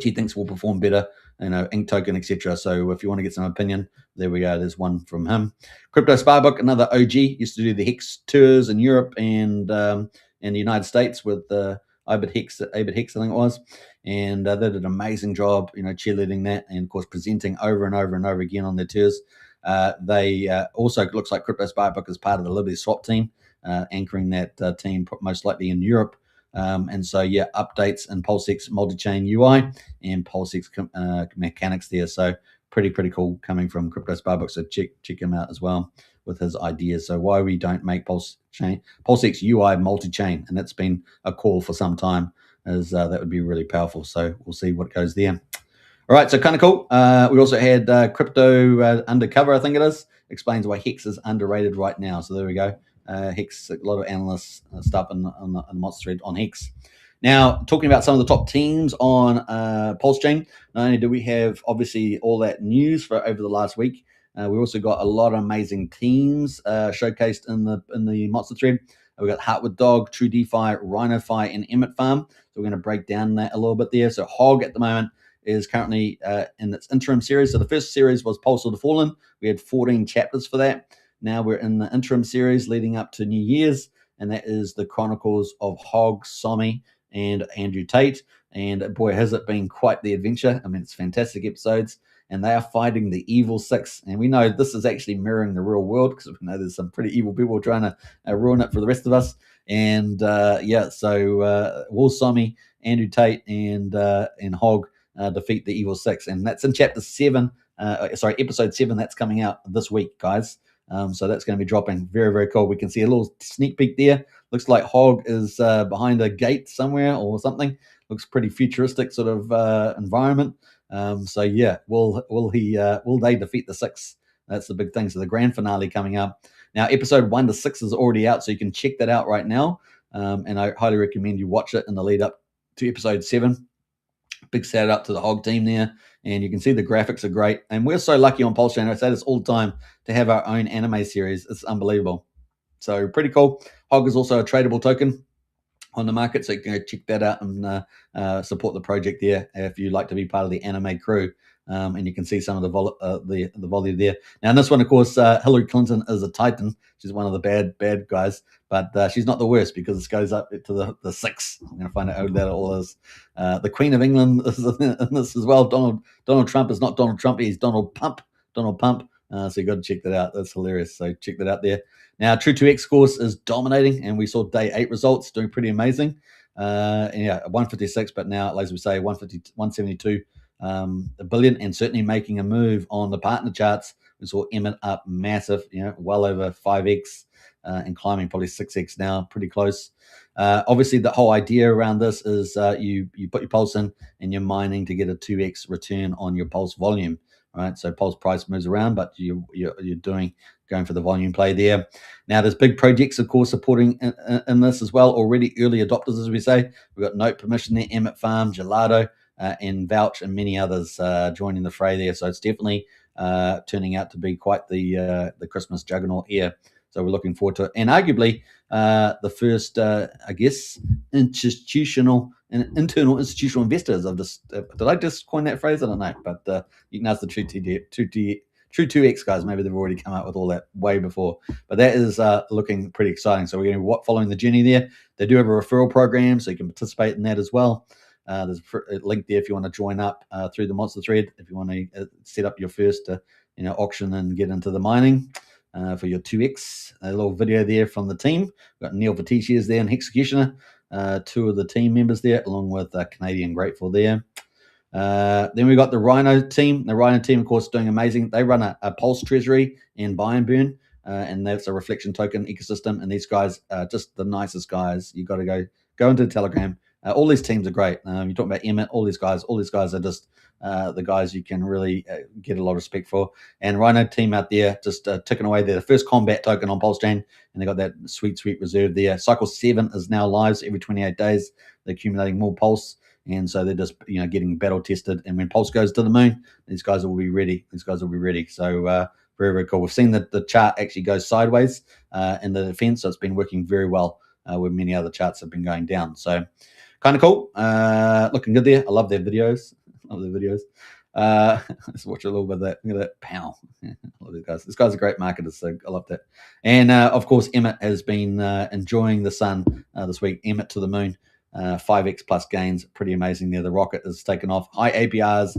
he thinks will perform better, Ink Token, etc. So if you want to get some opinion, there we go. There's one from him. Crypto Sparbook, another OG, used to do the Hex tours in Europe and the United States with ABIT Hex, I think it was. And they did an amazing job, cheerleading that, and of course presenting over and over and over again on their tours. They also, it looks like Crypto Sparbook is part of the Liberty Swap team, anchoring that team most likely in Europe. Updates in PulseX multi-chain UI and PulseX mechanics there. So pretty cool coming from Crypto Sparbook. So check him out as well with his ideas. So why we don't make PulseX UI multi-chain, and that's been a call for some time as that would be really powerful. So we'll see what goes there. All right, so kind of cool. We also had Crypto Undercover, I think it is, explains why Hex is underrated right now. So there we go. Hex, a lot of analysts stuff on the Monster thread on Hex. Now, talking about some of the top teams on PulseChain, not only do we have obviously all that news for over the last week, we also got a lot of amazing teams showcased in the Monster thread. We got Heartwood Dog, True DeFi, RhinoFi, and EMIT Farm. So we're going to break down that a little bit there. So Hog at the moment is currently in its interim series. So the first series was Pulse of the Fallen. We had 14 chapters for that. Now we're in the interim series leading up to New Year's, and that is the Chronicles of Hog, Somi, and Andrew Tate. And boy, has it been quite the adventure. I mean, it's fantastic episodes, and they are fighting the evil six. And we know this is actually mirroring the real world, because we know there's some pretty evil people trying to ruin it for the rest of us. And so Will Somi, Andrew Tate, and Hog defeat the evil six, and that's in chapter 7. Episode 7. That's coming out this week, guys. So that's going to be dropping. Very, very cool. We can see a little sneak peek there. Looks like Hog is behind a gate somewhere or something. Looks pretty futuristic sort of environment. So yeah, will they defeat the six? That's the big thing. So the grand finale coming up now. Episode 1 to 6 is already out, so you can check that out right now. And I highly recommend you watch it in the lead up to episode 7. Big shout out to the Hog team there, and you can see the graphics are great. And we're so lucky on PulseChain, I say this all the time, to have our own anime series. It's unbelievable. So pretty cool. Hog is also a tradable token on the market, so you can go check that out and support the project there if you'd like to be part of the anime crew. And you can see some of the volume there. Now, in this one, of course, Hillary Clinton is a Titan. She's one of the bad guys, but she's not the worst, because this goes up to the 6. I'm going to find out who that all is. The Queen of England is in this as well. Donald Trump is not Donald Trump. He's Donald Pump. So you got to check that out. That's hilarious. So check that out there. Now, TRU2X course is dominating, and we saw day 8 results doing pretty amazing. 156, but now, as we say, 172 a billion, and certainly making a move on the partner charts. We saw EMIT up massive, well over 5x and climbing probably 6x now, pretty close. Obviously, the whole idea around this is you put your pulse in and you're mining to get a 2x return on your pulse volume. Right, so pulse price moves around, but you're going for the volume play there. Now, there's big projects, of course, supporting in this as well. Already early adopters, as we say. We've got Note Permission there, EMIT Farm, Gelato, and Vouch, and many others joining the fray there. So it's definitely turning out to be quite the Christmas juggernaut here. So we're looking forward to it. And arguably the first, internal institutional investors. Did I just coin that phrase? I don't know, but you can ask the TRU2X guys. Maybe they've already come out with all that way before. But that is looking pretty exciting. So we're going to be following the journey there. They do have a referral program, so you can participate in that as well. There's a link there if you want to join up through the Monster thread, if you want to set up your first auction and get into the mining for your 2x. A little video there from the team. We've got Neil Vitici is there and Executioner, 2 of the team members there, along with Canadian Grateful there. Then we got the Rhino team. The Rhino team, of course, doing amazing. They run a Pulse Treasury and buy and burn, and that's a reflection token ecosystem. And these guys are just the nicest guys. You got to go into the Telegram. All these teams are great. You're talking about EMIT, all these guys are just the guys you can really get a lot of respect for. And Rhino team out there just ticking away. They're the first combat token on PulseChain, and they got that sweet reserve there. Cycle 7 is now live, so every 28 days. They're accumulating more Pulse, and so they're just getting battle tested. And when Pulse goes to the moon, these guys will be ready. So very, very cool. We've seen that the chart actually goes sideways in the defense, so it's been working very well where many other charts have been going down. So kind of cool. Looking good there. I love their videos. Let's watch a little bit of that. Look at that. Pow. I love these guys. This guy's a great marketer, so I love that. And of course, EMIT has been enjoying the sun this week. EMIT to the moon. 5x plus gains. Pretty amazing there. The rocket has taken off. High APRs,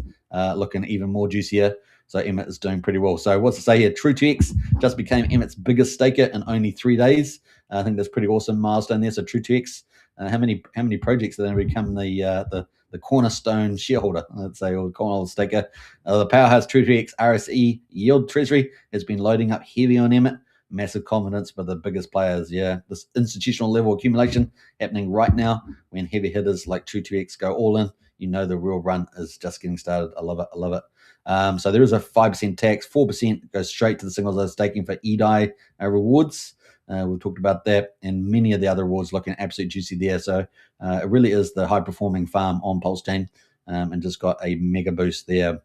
looking even more juicier. So EMIT is doing pretty well. So what's to say here? TRU2X just became EMIT's biggest staker in only 3 days. I think that's pretty awesome milestone there. So TRU2X, how many projects are going to become the cornerstone shareholder, let's say, or cornerstone staker? The powerhouse TRU2X RSE yield treasury has been loading up heavy on EMIT. massive confidence by the biggest players. Yeah, this institutional level accumulation happening right now when heavy hitters like TRU2X go all in. You know the real run is just getting started. I love it. I love it. So there is a 5% tax, 4% goes straight to the singles they're staking for EDI rewards. We've talked about that, and many of the other rewards looking absolutely juicy there. So it really is the high-performing farm on PulseChain, and just got a mega boost there.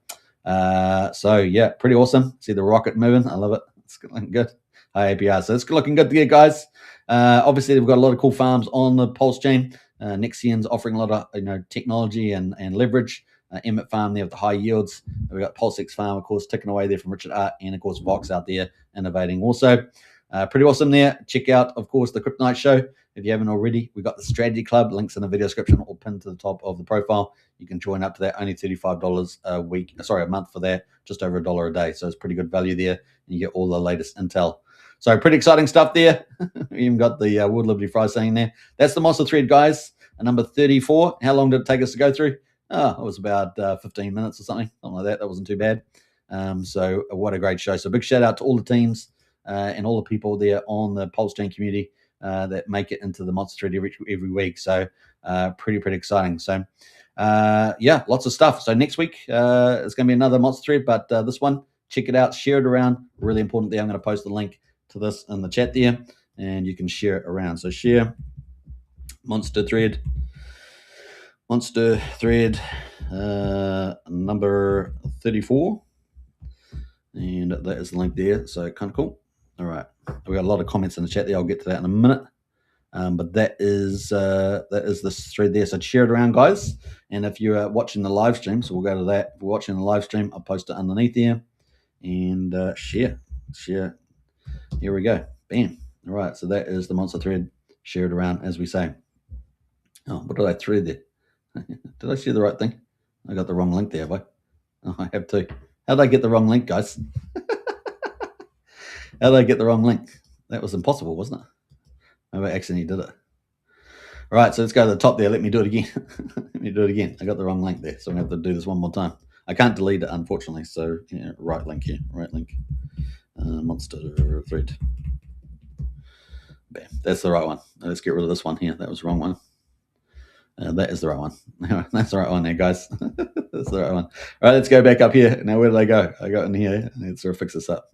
So yeah, pretty awesome. See the rocket moving. I love it. It's looking good. High APR. So it's looking good there, guys. Obviously, they've got a lot of cool farms on the PulseChain. Nexian's offering a lot of technology and leverage. EMIT farm there with the high yields. We've got PulseX farm, of course, ticking away there from Richard Art, and of course Vox out there innovating also. Pretty awesome there. Check out, of course, the Kryptonite Show if you haven't already. We've got the Strategy Club, links in the video description or pinned to the top of the profile. You can join up to that, only $35 a month for that, just over $1 a day. So it's pretty good value there, and you get all the latest intel. So pretty exciting stuff there. We even got the World Liberty Fry saying there. That's the monster thread, guys. Number 34. How long did it take us to go through? Oh, it was about 15 minutes or something like that. That wasn't too bad. So what a great show. So big shout out to all the teams and all the people there on the PulseChain community that make it into the monster thread every week. So pretty exciting. So yeah, lots of stuff. So next week it's going to be another monster thread, but this one, check it out, share it around. Really important there. I'm going to post the link to this in the chat there, and you can share it around. So share monster thread number 34, and that is the link there. So kind of cool. All right, we got a lot of comments in the chat there. I'll get to that in a minute. But that is this thread there. So share it around, guys. And if you're watching the live stream, so we'll go to that. If we're watching the live stream, I'll post it underneath there, and share. Here we go. Bam. All right. So that is the monster thread. Share it around, as we say. Oh, what did I thread there? Did I share the right thing? I got the wrong link there, boy. Oh, I have too. How did I get the wrong link, guys? How did I get the wrong link? That was impossible, wasn't it? Maybe I accidentally did it. All right, so let's go to the top there. Let me do it again. Let me do it again. I got the wrong link there, so I'm going to have to do this one more time. I can't delete it, unfortunately. So, yeah, right link here. Right link. Monster thread. Bam. That's the right one. Let's get rid of this one here. That was the wrong one. That is the right one. That's the right one there, guys. That's the right one. All right, let's go back up here. Now, where did I go? I got in here. Let's sort of fix this up.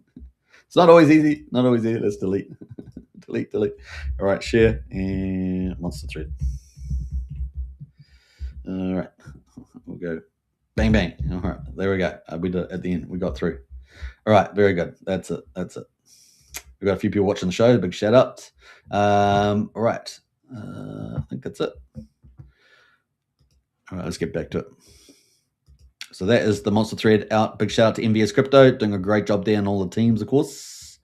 It's not always easy. Not always easy. Let's delete. delete. All right, share and monster thread. All right, we'll go bang, bang. All right, there we go. We did it at the end. We got through. All right, very good. That's it. We've got a few people watching the show. Big shout out. All right, I think that's it. All right, let's get back to it. So that is the monster thread out. Big shout out to MVS Crypto, doing a great job there, and all the teams, of course.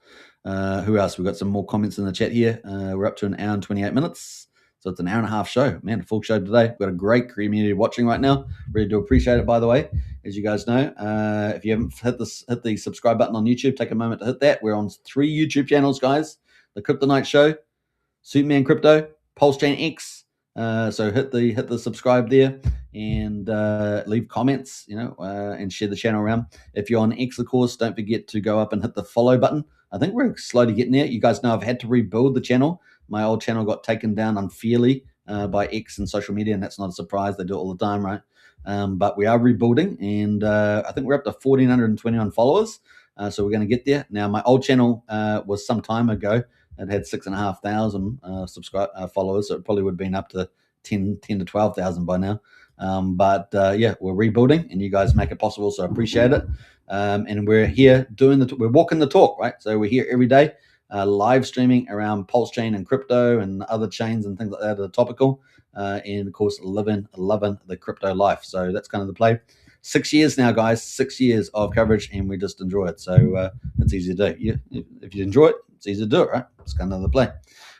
Who else? We've got some more comments in the chat here. We're up to an hour and 28 minutes. So it's an hour and a half show. Man, a full show today. We've got a great community watching right now. Really do appreciate it, by the way, as you guys know. If you haven't hit the subscribe button on YouTube, take a moment to hit that. We're on 3 YouTube channels, guys. The Kryptonite Show, Superman Crypto, PulseChain X. So hit the subscribe there, and leave comments, and share the channel around. If you're on X, of course, don't forget to go up and hit the follow button. I think we're slowly getting there. You guys know I've had to rebuild the channel. My old channel got taken down unfairly by X and social media, and that's not a surprise. They do it all the time, right? But we are rebuilding, and I think we're up to 1,421 followers. So we're going to get there. Now, my old channel was some time ago. It had 6,500 followers, so it probably would have been up to 10 to 12,000 by now. But yeah, we're rebuilding, and you guys make it possible, so I appreciate it. And we're here we're walking the talk, right? So we're here every day, live streaming around PulseChain and crypto and other chains and things like that that are topical. And of course, loving the crypto life. So that's kind of the play. 6 years now, guys. 6 years of coverage, and we just enjoy it. So it's easy to do. If you enjoy it, it's easy to do it, right? It's kind of the play.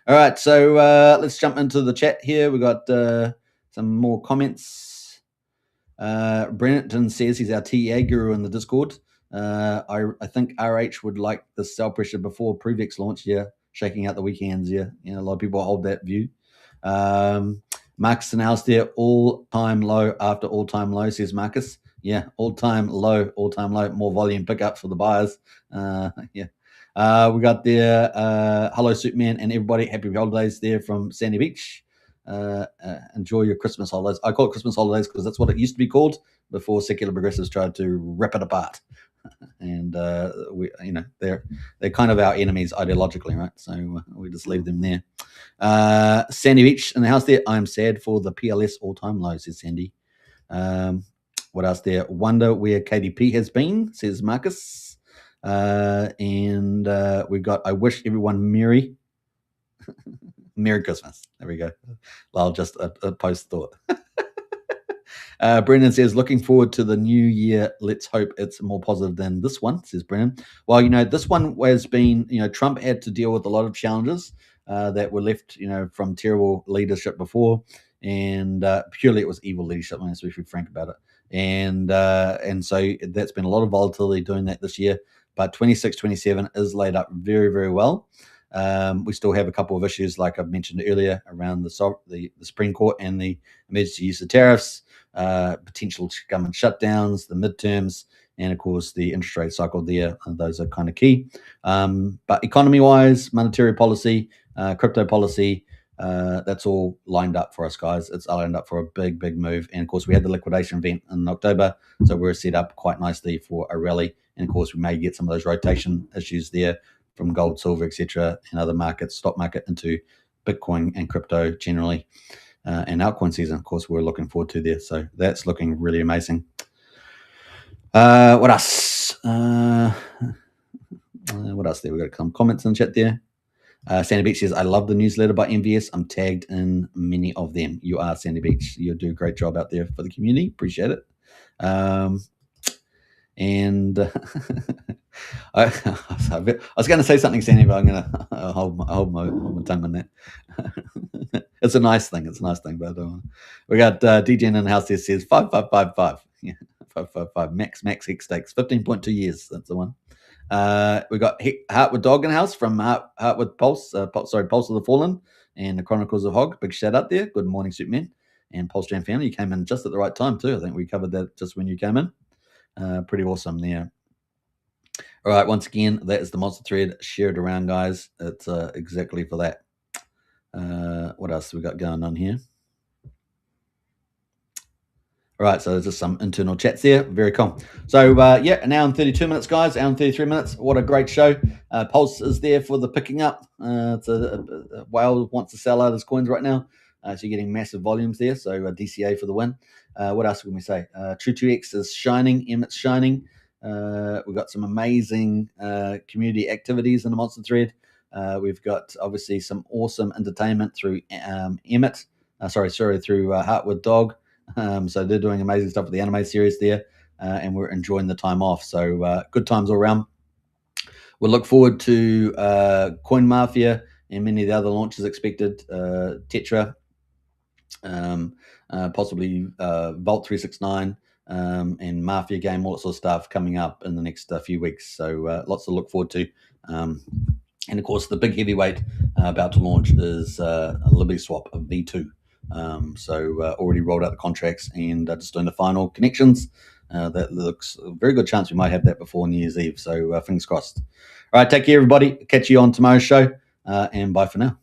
All right, so let's jump into the chat here. We got some more comments. Brenton says he's our TEA guru in the Discord. I think RH would like the sell pressure before Prevex launch. Yeah, shaking out the weekends. Yeah, a lot of people hold that view. Marcus announced there, all-time low after all-time low, says Marcus. Yeah, all-time low, more volume pickup for the buyers. Yeah. We got there, hello Superman and everybody, happy holidays there from Sandy Beach. Enjoy your Christmas holidays. I call it Christmas holidays because that's what it used to be called before secular progressives tried to rip it apart. And we, they're kind of our enemies ideologically, right? So we just leave them there. Sandy Beach in the house there. I'm sad for the PLS all-time low, says Sandy. What else there? Wonder where KDP has been, says Marcus. And we got I wish everyone Merry Christmas. There we go. I'll just a post thought. Brendan says, looking forward to the new year. Let's hope it's more positive than this one, says Brendan. Well, this one has been, Trump had to deal with a lot of challenges that were left, from terrible leadership before. And purely it was evil leadership, let's be frank about it. And so that's been a lot of volatility doing that this year. But 26, 27 is laid up very, very well. We still have a couple of issues, like I've mentioned earlier, around the Supreme Court and the emergency use of tariffs, potential government shutdowns, the midterms, and of course the interest rate cycle there. Those are kind of key. But economy-wise, monetary policy, crypto policy, that's all lined up for us, guys. It's lined up for a big, big move. And of course, we had the liquidation event in October, so we're set up quite nicely for a rally. And of course, we may get some of those rotation issues there from gold, silver, etc., and other markets, stock market, into Bitcoin and crypto generally. And altcoin season, of course, we're looking forward to there. So that's looking really amazing. What else? What else there? We've got some comments in the chat there. Sandy Beach says, I love the newsletter by MVS. I'm tagged in many of them. You are, Sandy Beach. You do a great job out there for the community. Appreciate it. And I was going to say something, Sandy, but I'm going to hold my tongue on that. It's a nice thing. It's a nice thing, but I don't want to. We got DJN in the house there says 5555. Yeah, 555. Max Hex stakes. 15.2 years. That's the one. We got Heartwood Dog in the house from Heartwood Pulse. Pulse of the Fallen and the Chronicles of Hog. Big shout out there. Good morning, Superman and PulseChain family. You came in just at the right time too. I think we covered that just when you came in. Pretty awesome there. All right, once again, that is the monster thread. Share it around, guys. It's exactly for that. What else have we got going on here? All right, so there's just some internal chats there. Very cool. So, yeah, an hour and 32 minutes, guys. Hour and 33 minutes. What a great show. Pulse is there for the picking up. It's a whale wants to sell out his coins right now. So you're getting massive volumes there. So DCA for the win. What else can we say? TRU2X is shining. EMIT's shining. We've got some amazing community activities in the monster thread. We've got obviously some awesome entertainment through EMIT. Through Heartwood Dog. So they're doing amazing stuff with the anime series there, and we're enjoying the time off. So good times all around. We'll look forward to Coin Mafia and many of the other launches expected. Tetra, possibly Vault 369, and Mafia game, all that sort of stuff coming up in the next few weeks. So lots to look forward to. And of course, the big heavyweight about to launch is a Liberty Swap, a V2. So already rolled out the contracts and just doing the final connections. That looks a very good chance we might have that before New Year's Eve. So fingers crossed. All right, take care, everybody. Catch you on tomorrow's show, and bye for now.